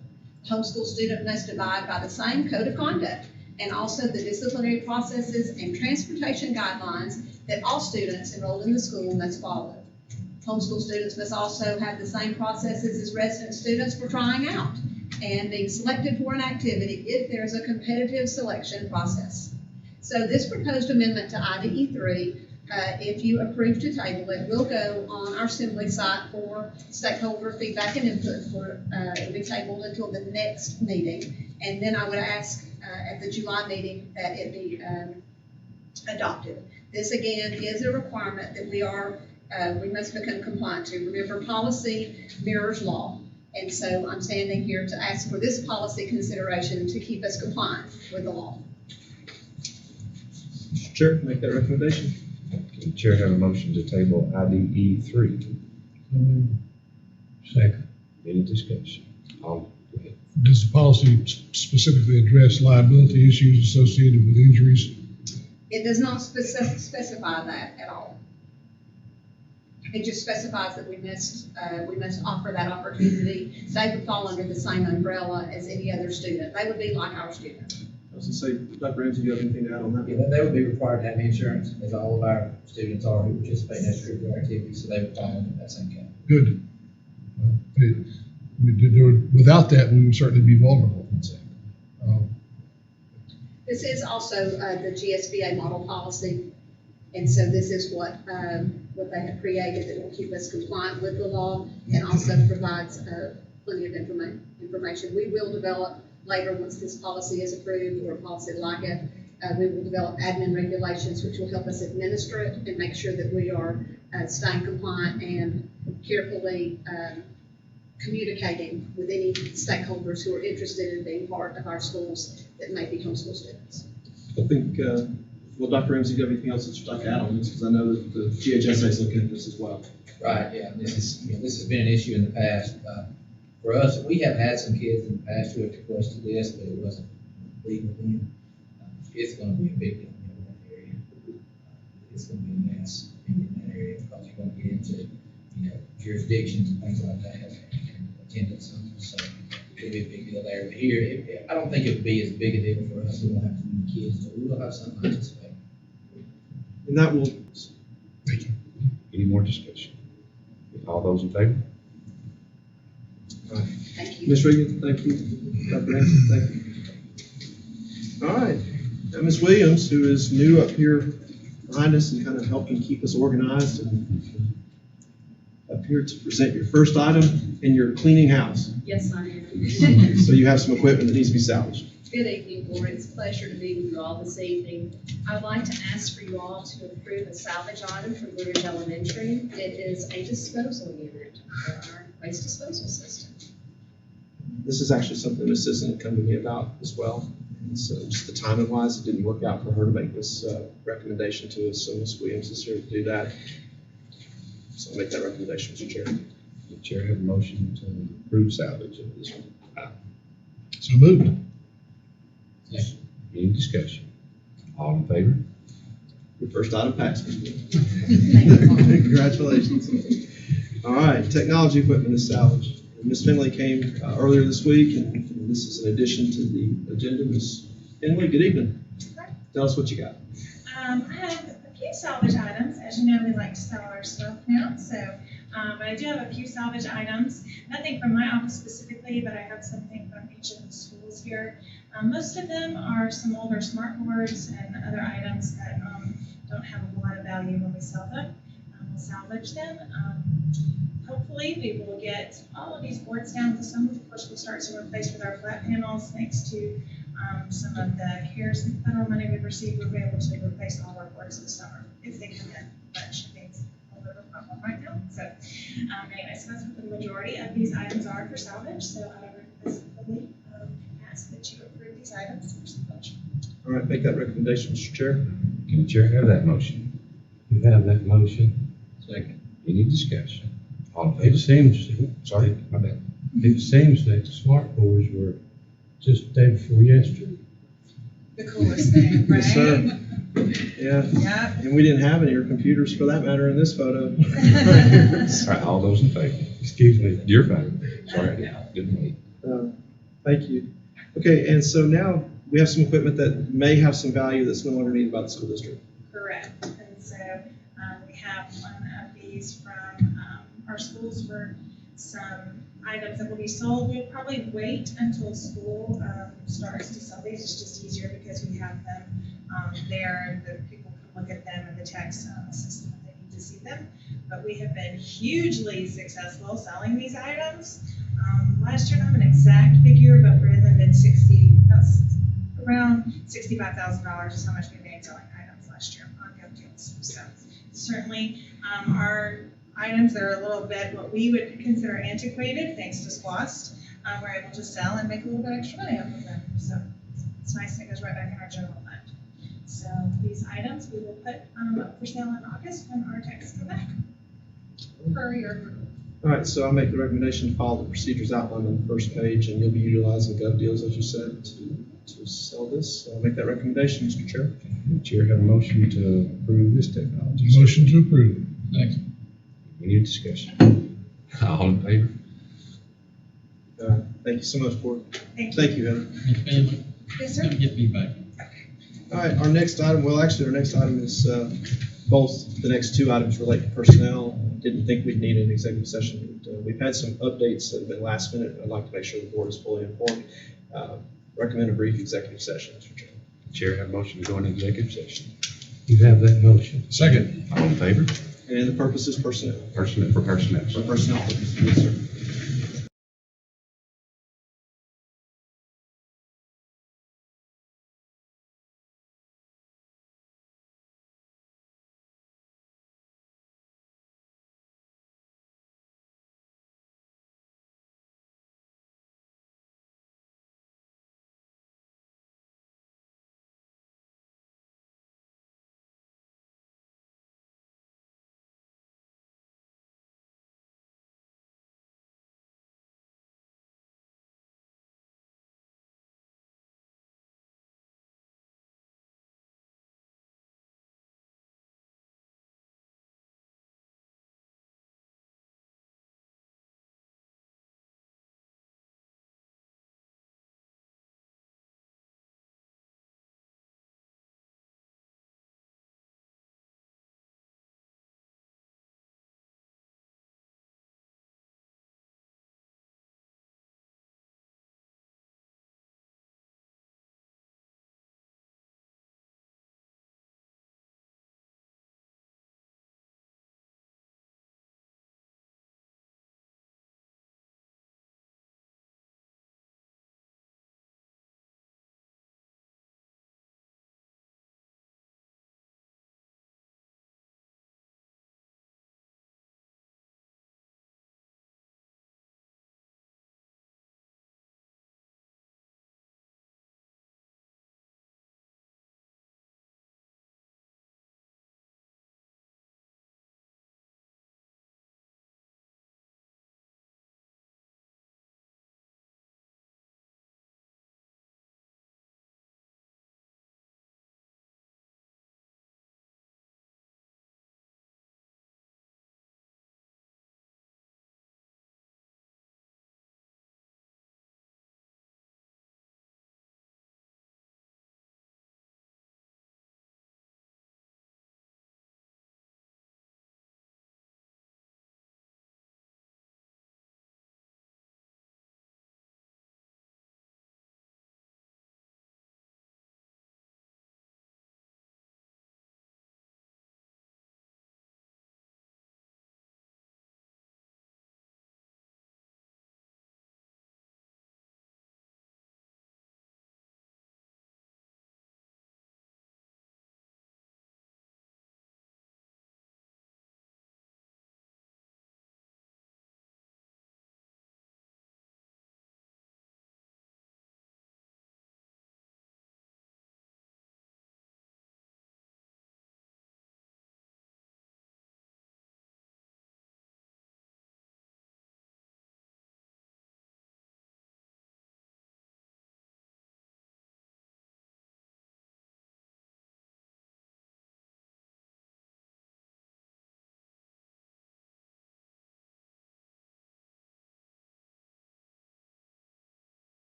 The homeschool student must abide by the same code of conduct and also the disciplinary processes and transportation guidelines that all students enrolled in the school must follow. Homeschool students must also have the same processes as resident students for trying out and being selected for an activity if there's a competitive selection process. So this proposed amendment to IDE 3, if you approve to table it, will go on our assembly site for stakeholder feedback and input. It will be tabled until the next meeting, and then I would ask at the July meeting that it be adopted. This again is a requirement that we must become compliant to. Remember, policy mirrors law. And so I'm standing here to ask for this policy consideration to keep us compliant with the law. Chair, make that recommendation. The chair have a motion to table IDE 3. Second. Any discussion? All, go ahead. Does the policy specifically address liability issues associated with injuries? It does not specify that at all. It just specifies that we must offer that opportunity. They would fall under the same umbrella as any other student. They would be like our student. I was gonna say, Dr. Ramsey, do you have anything to add on that? Yeah, they would be required to have insurance, as all of our students are who participate in extracurricular activities, so they would fall under that same category. Good. Without that, we would certainly be vulnerable. This is also the GSBA model policy, and so this is what they have created that will keep us compliant with the law and also provides plenty of information. We will develop later, once this policy is approved or a policy like it, we will develop admin regulations which will help us administer it and make sure that we are staying compliant and carefully communicating with any stakeholders who are interested in being part of our schools that may be homeschool students. I think, well, Dr. Ramsey, do you have anything else that you'd like to add on this? Because I know that the GHSA is looking at this as well. Right, yeah, this has been an issue in the past. For us, we have had some kids in the past who have requested this, but it wasn't legal then. It's gonna be a big deal in that area. It's gonna be a mess in that area because you're gonna get into, jurisdictions and things like that and attendance. So it'll be a big deal there. But here, I don't think it'll be as big a deal for us. We won't have too many kids, so we will have some participate. And that will. Thank you. Any more discussion? All those in favor? Thank you. Ms. Regan, thank you. Dr. Ramsey, thank you. All right. Now, Ms. Williams, who is new up here behind us and kind of helping keep us organized and up here to present your first item in your cleaning house. Yes, I am. So you have some equipment that needs to be salvaged. Good evening, board. It's a pleasure to be with you all this evening. I'd like to ask for you all to approve a salvage item from Blue Ridge Elementary. It is a disposal unit for our waste disposal system. This is actually something Ms. Sisson had come to me about as well. And so just the timing wise, it didn't work out for her to make this recommendation to us. So Ms. Williams is here to do that. So I'll make that recommendation, Mr. Chair. The chair have a motion to approve salvage of this one. So moved. Any discussion? All in favor? Your first item passed. Congratulations. All right, technology equipment is salvaged. Ms. Finley came earlier this week, and this is an addition to the agenda. Ms. Finley, good evening. Tell us what you got. I have a few salvage items. As you know, we like to sell our stuff now, so but I do have a few salvage items. Nothing from my office specifically, but I have something from each of the schools here. Most of them are some older smart boards and other items that don't have a lot of value when we sell them. We'll salvage them. Hopefully, we will get all of these boards down this summer. Of course, we'll start to replace with our flat panels thanks to some of the CARES and federal money we've received. We'll be able to replace all of our boards this summer if they come in, but shipping's a little bit of a problem right now. So anyway, so that's what the majority of these items are for salvage. So I would specifically ask that you approve these items for salvage. All right, make that recommendation, Mr. Chair. Can the chair have that motion? You have that motion. Second. Any discussion? All in It favor? seems, Sorry, my bad. it seems that smart boards were just day before yesterday. The coolest thing, right? Yes, sir. Yeah. Yep. And we didn't have any, or computers for that matter, in this photo. All right, all those in favor? Excuse me. You're fine. Sorry, I didn't wait. Thank you. Okay, and so now we have some equipment that may have some value that's no longer needed by the school district. Correct. And so we have one of these from our schools for some items that will be sold. We'll probably wait until school starts to sell these. It's just easier because we have them there and the people can look at them and the text assist them if they need to see them. But we have been hugely successful selling these items. Last year, I don't have an exact figure, but we're in the mid-60, that's around $65,000 is how much we made selling items last year on Gov Deals. So certainly our items that are a little bit what we would consider antiquated, thanks to SPLOST, we're able to sell and make a little bit extra money off of them. So it's nice and it goes right back in our general fund. So these items we will put up for sale in August when our taxes come back. Per your approval. All right, so I'll make the recommendation to follow the procedures outlined on the first page, and you'll be utilizing Gov Deals, as you said, to sell this. So I'll make that recommendation, Mr. Chair. The chair have a motion to approve this technology. Motion to approve. Next. Any discussion? All in favor? Thank you so much, Board. Thank you. Thank you, Heather. Yes, sir. Get feedback. All right, our next item is, both the next two items relate to personnel. Didn't think we'd need an executive session. But, we've had some updates that have been last minute. I'd like to make sure the board is fully informed. Recommend a brief executive session, Mr. Chairman. Chair, have a motion to go into executive session. You have that motion. Second. All in favor? And the purpose is personnel. Personnel, for personnel. For personnel purposes, yes, sir.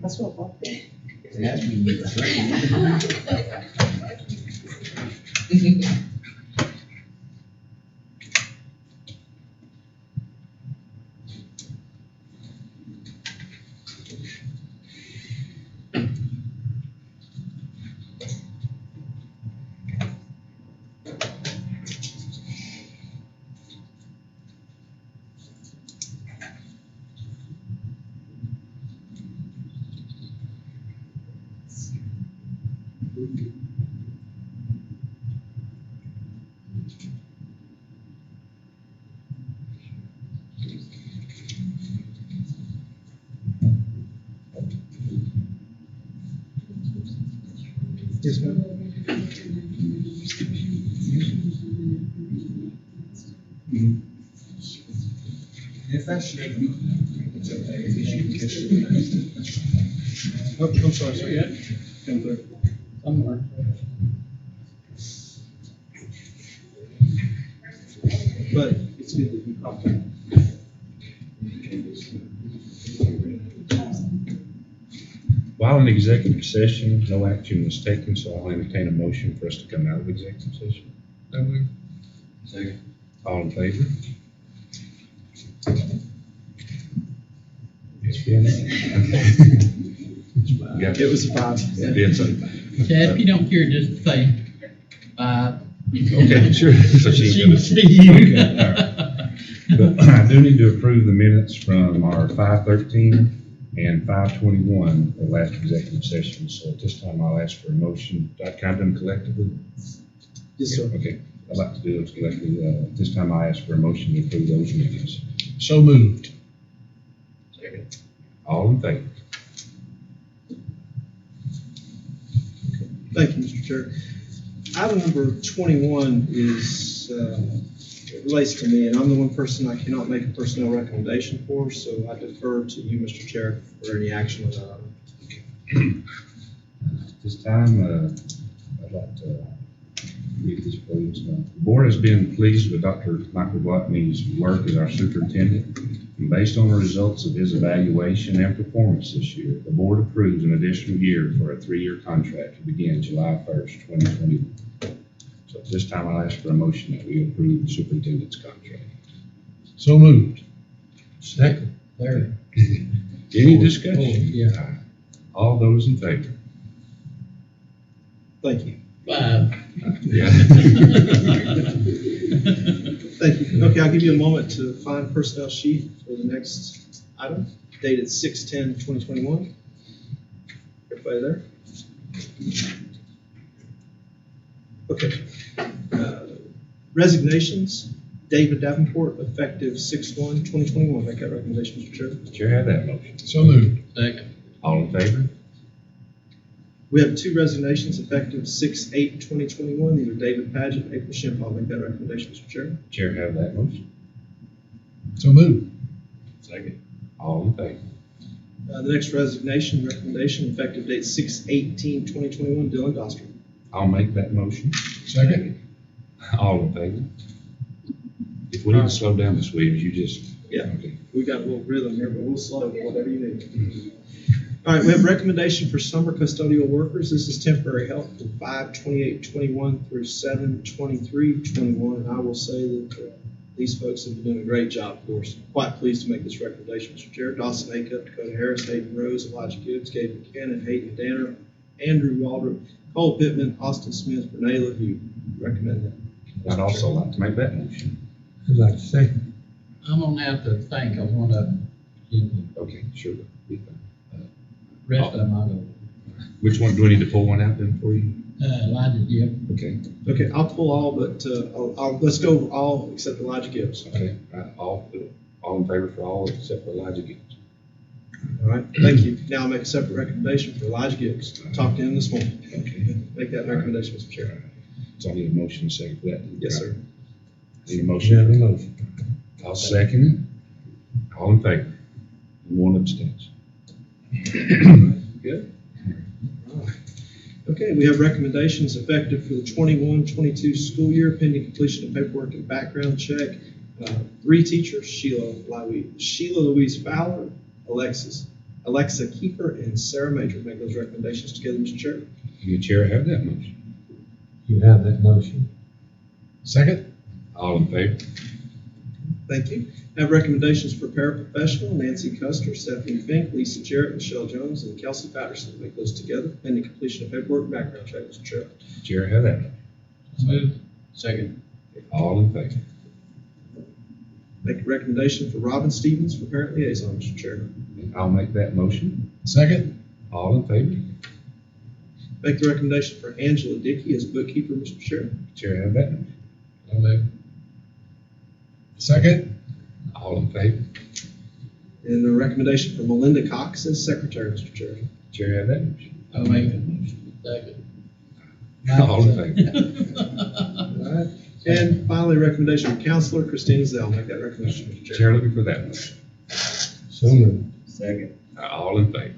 That's what I thought. Yes, ma'am. If that's it's okay. Oh, I'm sorry, sir. Yeah. Come through. Somewhere. But it's good that you caught that. While in executive session, no action was taken, so I'll entertain a motion for us to come out of executive session. Second. All in favor? It was a 5. It's a. Chad, if you don't care, just say 5. Okay, sure. So She she can see you. Okay, all right. But I do need to approve the minutes from our 5:13 and 5:21, the last executive session. So at this time, I'll ask for a motion. Do I count them collectively? Yes, sir. Okay, I'd like to do those collectively. At this time, I ask for a motion to approve those minutes. So moved. Second. All in favor? Thank you, Mr. Chair. Item number 21 is, it relates to me, and I'm the one person I cannot make a personnel recommendation for, so I defer to you, Mr. Chair, for any action on that item. At this time, I'd like to read this, please. The board has been pleased with Dr. Michael Blackney's work as our superintendent. And based on the results of his evaluation and performance this year, the board approves an additional year for a 3-year contract to begin July 1st, 2021. So at this time, I'll ask for a motion that we approve the superintendent's contract. So moved. Second. Third. Any discussion? Yeah. All those in favor? Thank you. 5. Yeah. Thank you. Okay, I'll give you a moment to find personnel sheet for the next item, dated 6/10/2021. Everybody there? Okay. Resignations, David Davenport, effective 6/1/2021. Make that recommendation, Mr. Chair. Chair, have that motion. So moved. Second. All in favor? We have 2 resignations effective 6/8/2021. These are David Paget and April Schimpf. I'll make that recommendation, Mr. Chair. Chair, have that motion. So moved. Second. All in favor? The next resignation recommendation effective date 6/18/2021. Dylan Doster. I'll make that motion. Second. All in favor? If we need to slow down this week, you just. Yeah. Okay. We got a little rhythm here, but we'll slow whatever you need. All right, we have recommendation for summer custodial workers. This is temporary help from 5/28/21 through 7/23/21. And I will say that these folks have been doing a great job for us. Quite pleased to make this recommendation, Mr. Chair. Dawson Acup, Dakota Harris, Hayden Rose, Elijah Gibbs, Gabe Buchanan, Hayden Danner, Andrew Waldrop, Cole Pittman, Austin Smith, Renee LaHue. Recommend that. I'd also like to make that motion. I'd like to second. I'm gonna have to think of one of them. Okay, sure. Rest of them I'll go. Which one, do we need to pull one out then for you? Elijah, yeah. Okay, Okay, I'll pull all, but let's go over all except Elijah Gibbs. okay, all in favor for all except for Elijah Gibbs. All right, thank you. Now I'll make a separate recommendation for Elijah Gibbs. I talked to him this morning. Okay. Make that recommendation, Mr. Chair. So I need a motion and second for that. Yes, sir. Need a You motion? have a motion. I'll second it. All in favor? One abstention. Good. Okay, we have recommendations effective for the 21-22 school year pending completion of paperwork and background check. Three teachers, Sheila Louise Fowler, Alexa Kiefer, and Sarah Major. Make those recommendations together, Mr. Chair. You, Chair, have that motion. You have that motion. Second? All in favor? Thank you. Have recommendations for paraprofessional, Nancy Custer, Stephanie Fink, Lisa Jarrett, Michelle Jones, and Kelsey Patterson. Make those together pending completion of paperwork and background check, Mr. Chair. Chair, have that motion. Moved. Second. All in favor? Make a recommendation for Robin Stevens for parent liaison, Mr. Chair. I'll make that motion. Second? All in favor? Make the recommendation for Angela Dickey as bookkeeper, Mr. Chair. Chair, have that motion. I'll move. Second? All in favor? And the recommendation for Melinda Cox as secretary, Mr. Chair. Chair, have that motion. I'll make that motion. Second. All in favor? All right. And finally, recommendation for Counselor Christina Zell. Make that recommendation, Mr. Chair. Chair, looking for that motion. So moved. Second. All in favor?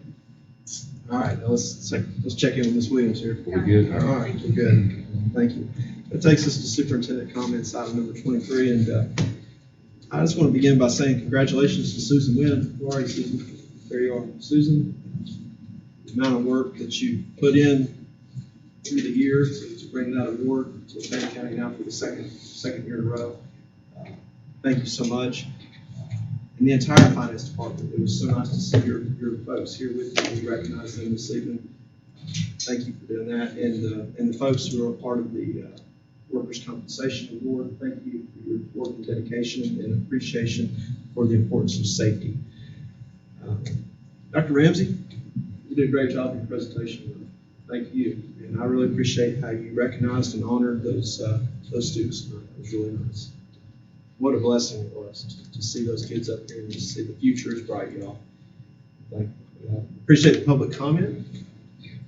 All right, now let's check in with Ms. Williams here. We good? All right, we're good. Thank you. That takes us to superintendent comments, item number 23. And I just want to begin by saying congratulations to Susan Wynn. Where are you, Susan? There you are. Susan, the amount of work that you put in through the year to bring that award to Fannin County now for the second year in a row. Thank you so much. And the entire finance department, it was so nice to see your folks here with you. We recognize them this evening. Thank you for doing that. And the folks who are a part of the Workers' Compensation Award, thank you for your work and dedication and appreciation for the importance of safety. Dr. Ramsey, you did a great job in your presentation. Thank you. And I really appreciate how you recognized and honored those students tonight. It was really nice. What a blessing it was to see those kids up here and to see the future is bright, y'all. Thank you for that. Appreciate the public comment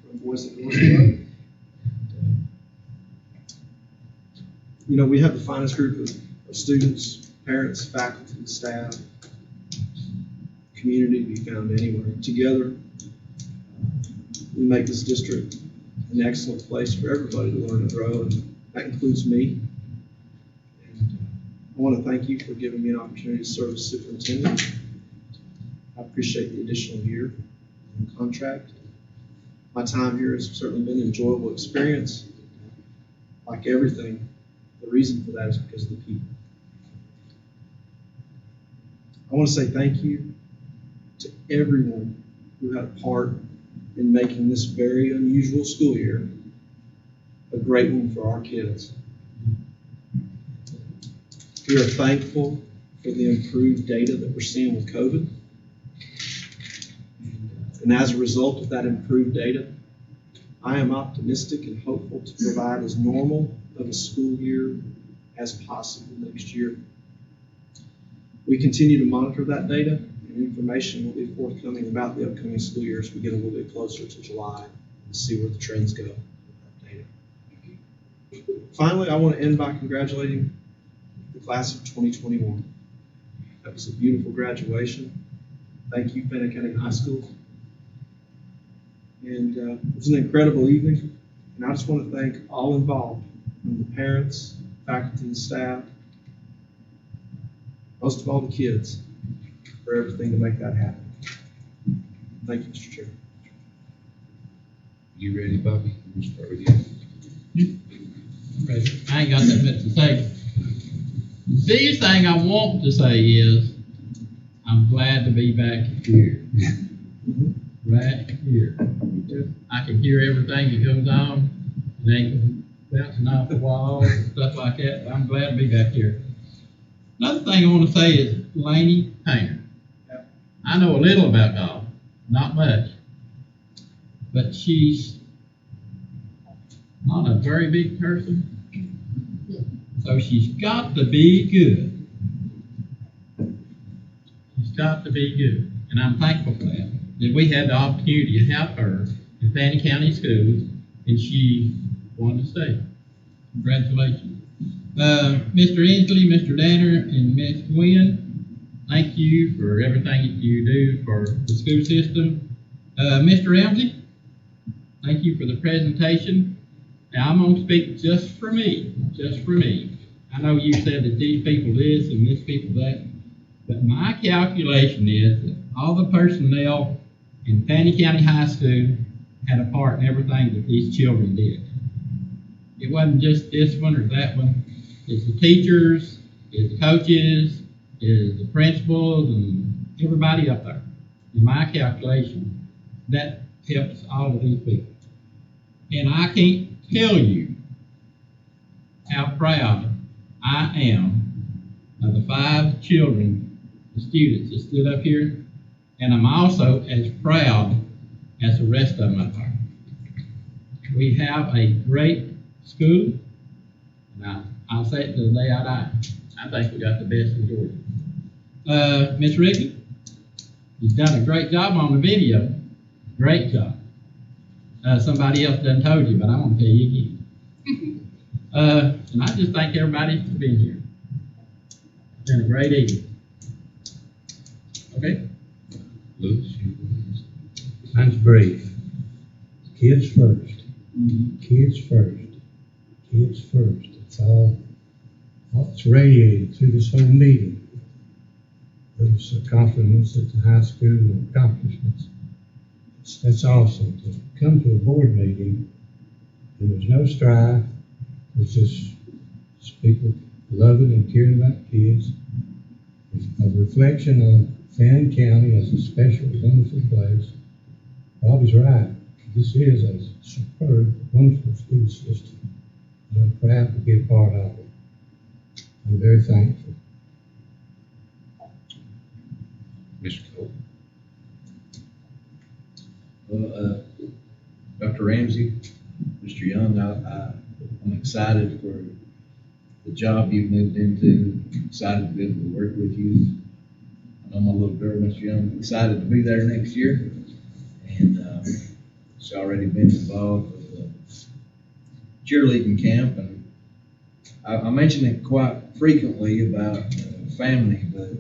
from Voice of North Club. You know, we have the finest group of students, parents, faculty, staff, community to be found anywhere. Together, we make this district an excellent place for everybody to learn and grow, and that includes me. I want to thank you for giving me an opportunity to serve as superintendent. I appreciate the additional year and contract. My time here has certainly been an enjoyable experience. Like everything, the reason for that is because of the people. I want to say thank you to everyone who had a part in making this very unusual school year a great one for our kids. We are thankful for the improved data that we're seeing with COVID. And as a result of that improved data, I am optimistic and hopeful to provide as normal of a school year as possible next year. We continue to monitor that data, and information will be forthcoming about the upcoming school year as we get a little bit closer to July and see where the trends go with that data. Finally, I want to end by congratulating the class of 2021. That was a beautiful graduation. Thank you, Fannin County High School. And it was an incredible evening. And I just want to thank all involved, from the parents, faculty, and staff, most of all the kids, for everything to make that happen. Thank you, Mr. Chair. You ready, Bobby? We'll start with you. I ain't got that much to say. The biggest thing I want to say is, I'm glad to be back here. Right here. I can hear everything that goes on. It ain't bouncing off the walls and stuff like that, but I'm glad to be back here. Another thing I want to say is Lainey Painter. I know a little about golf, not much, but she's not a very big person, so she's got to be good. She's got to be good, and I'm thankful for that we had the opportunity to have her in Fannin County Schools, and she wanted to stay. Congratulations. Mr. Inslee, Mr. Danner, and Ms. Gwynn, thank you for everything that you do for the school system. Mr. Ramsey, thank you for the presentation. Now I'm going to speak just for me, I know you said that these people this and this people that, but my calculation is that all the personnel in Fannin County High School had a part in everything that these children did. It wasn't just this one or that one. It's the teachers, it's the coaches, it's the principals, and everybody up there. In my calculation, that helps all of these people. And I can't tell you how proud I am of the 5 children, the students that stood up here, and I'm also as proud as the rest of them up there. We have a great school, and I'll say it to the day I die. I think we got the best in Georgia. Miss Ricky, you've done a great job on the video. Great job. Somebody else done told you, but I want to tell you again. And I just thank everybody for being here. It's been a great evening. Okay? Lewis? Mine's brief. Kids first. Kids first. Kids first. It's all it's radiated through this whole meeting. Those compliments at the high school and accomplishments. That's awesome. To come to a board meeting and there's no strife. It's just people loving and caring about kids. It's a reflection on Fannin County as a special, wonderful place. Bobby's right. This is a superb, wonderful school system. And I'm proud to be a part of it. I'm very thankful. Mr. Cole? Well, Dr. Ramsey, Mr. Young, I'm excited for the job you've moved into, excited to be able to work with you. I know my little girl, Mr. Young, excited to be there next year. And she's already been involved with the cheerleading camp. And I mention it quite frequently about family, but,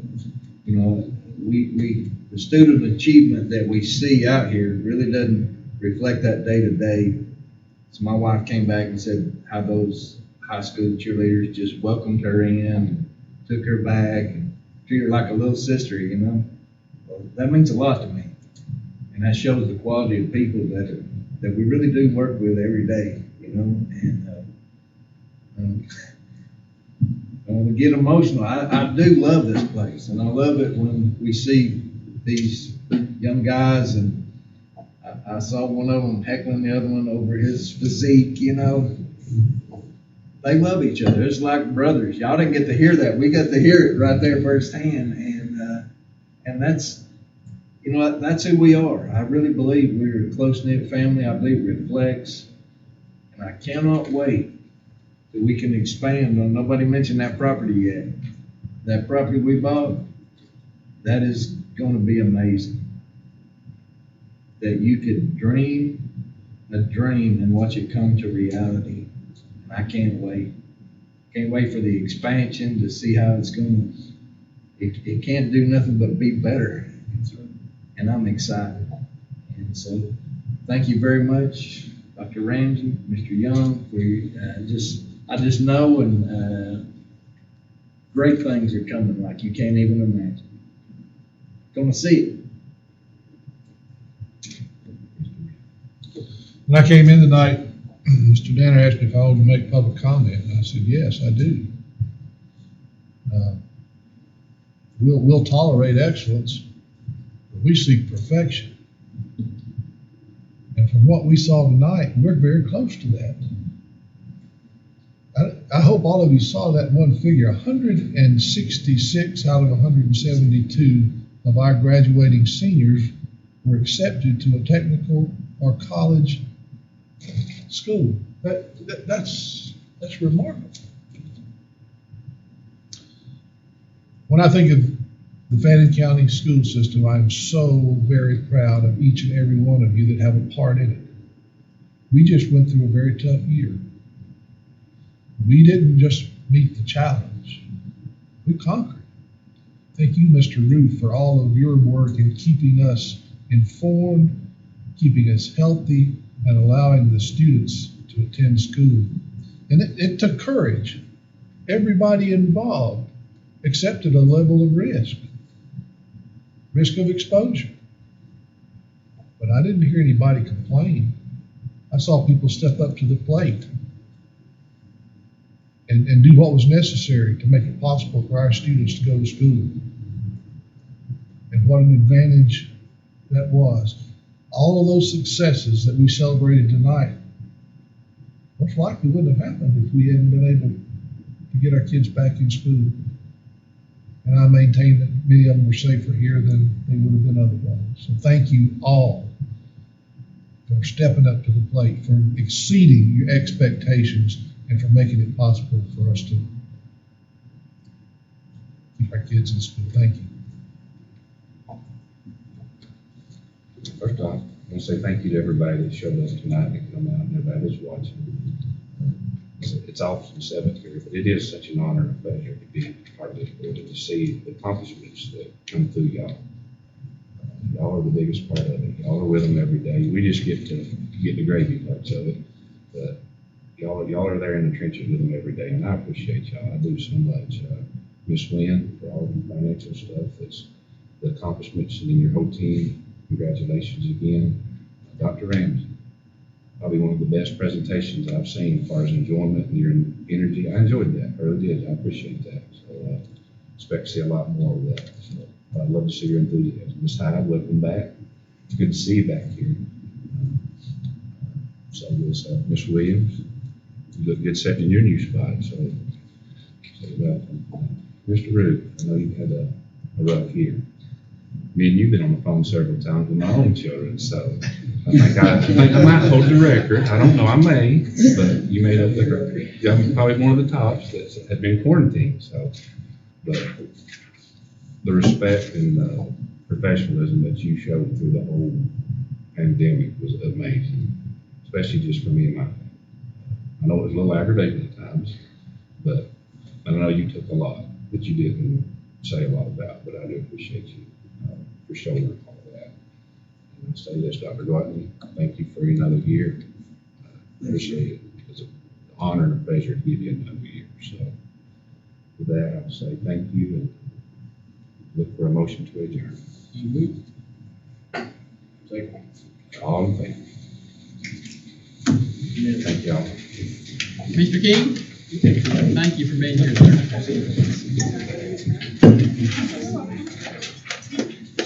you know, the student achievement that we see out here really doesn't reflect that day to day. So my wife came back and said how those high school cheerleaders just welcomed her in, took her back, and treated her like a little sister, you know. Well, that means a lot to me. And that shows the quality of people that we really do work with every day, you know. And when we get emotional, I do love this place, and I love it when we see these young guys, and I saw one of them heckling the other one over his physique, you know. They love each other. It's like brothers. Y'all didn't get to hear that. We got to hear it right there firsthand, and that's, you know, that's who we are. I really believe we're a close-knit family. I believe it reflects, and I cannot wait that we can expand on. Nobody mentioned that property yet. That property we bought, that is going to be amazing. That you could dream a dream and watch it come to reality. And I can't wait. Can't wait for the expansion to see how it's going to, it can't do nothing but be better. And I'm excited. And so thank you very much, Dr. Ramsey, Mr. Young, for I just know, and great things are coming like you can't even imagine. Gonna see it. When I came in tonight, Mr. Danner asked me if I wanted to make public comment, and I said, yes, I do. We'll tolerate excellence, but we seek perfection. And from what we saw tonight, we're very close to that. I hope all of you saw that one figure. 166 out of 172 of our graduating seniors were accepted to a technical or college school. That's remarkable. When I think of the Fannin County school system, I'm so very proud of each and every one of you that have a part in it. We just went through a very tough year. We didn't just meet the challenge, we conquered. Thank you, Mr. Ruth, for all of your work in keeping us informed, keeping us healthy, and allowing the students to attend school. And it took courage. everybody involved accepted a level of risk of exposure. But I didn't hear anybody complain. I saw people step up to the plate and do what was necessary to make it possible for our students to go to school. And what an advantage that was. All of those successes that we celebrated tonight most likely wouldn't have happened if we hadn't been able to get our kids back in school. And I maintain that many of them were safer here than they would have been otherwise. So thank you all for stepping up to the plate, for exceeding your expectations, and for making it possible for us to keep our kids in school. Thank you. First off, I want to say thank you to everybody that showed up tonight and come out and everybody that's watching. It's often said it here, but it is such an honor and a pleasure to be part of this board and to see the accomplishments that come through y'all. Y'all are the biggest part of it. Y'all are with them every day. We just get to get the gravy parts of it. But y'all are there in the trenches with them every day, and I appreciate y'all. I do so much. Miss Wynn, for all of the financial stuff, that's the accomplishments, and then your whole team. Congratulations again. Dr. Ramsey, probably one of the best presentations I've seen as far as enjoyment and your energy. I enjoyed that, I really did. I appreciate that. So expect to see a lot more of that. So I'd love to see your enthusiasm. Ms. Hyde, welcome back. It's good to see you back here. So was Ms. Williams. You look good setting in your new spot. So welcome. Mr. Root, I know you've had a rough year. Me and you've been on the phone several times with my own children, so I think I might hold the record. I don't know, I may, but you made up the record. You're probably one of the tops that have been quarantined, so. But the respect and professionalism that you showed through the whole pandemic was amazing, especially just for me and my family. I know it was a little aggravating at times, but I know you took a lot that you didn't say a lot about, but I do appreciate you for shouldering all of that. And I'll say this, Dr. Gluttony, thank you for another year. I appreciate it. It's an honor and a pleasure to give you another year. So with that, I'll say thank you and look for a motion to adjourn. All in favor? Thank you all. Mr. King, thank you for being here, sir.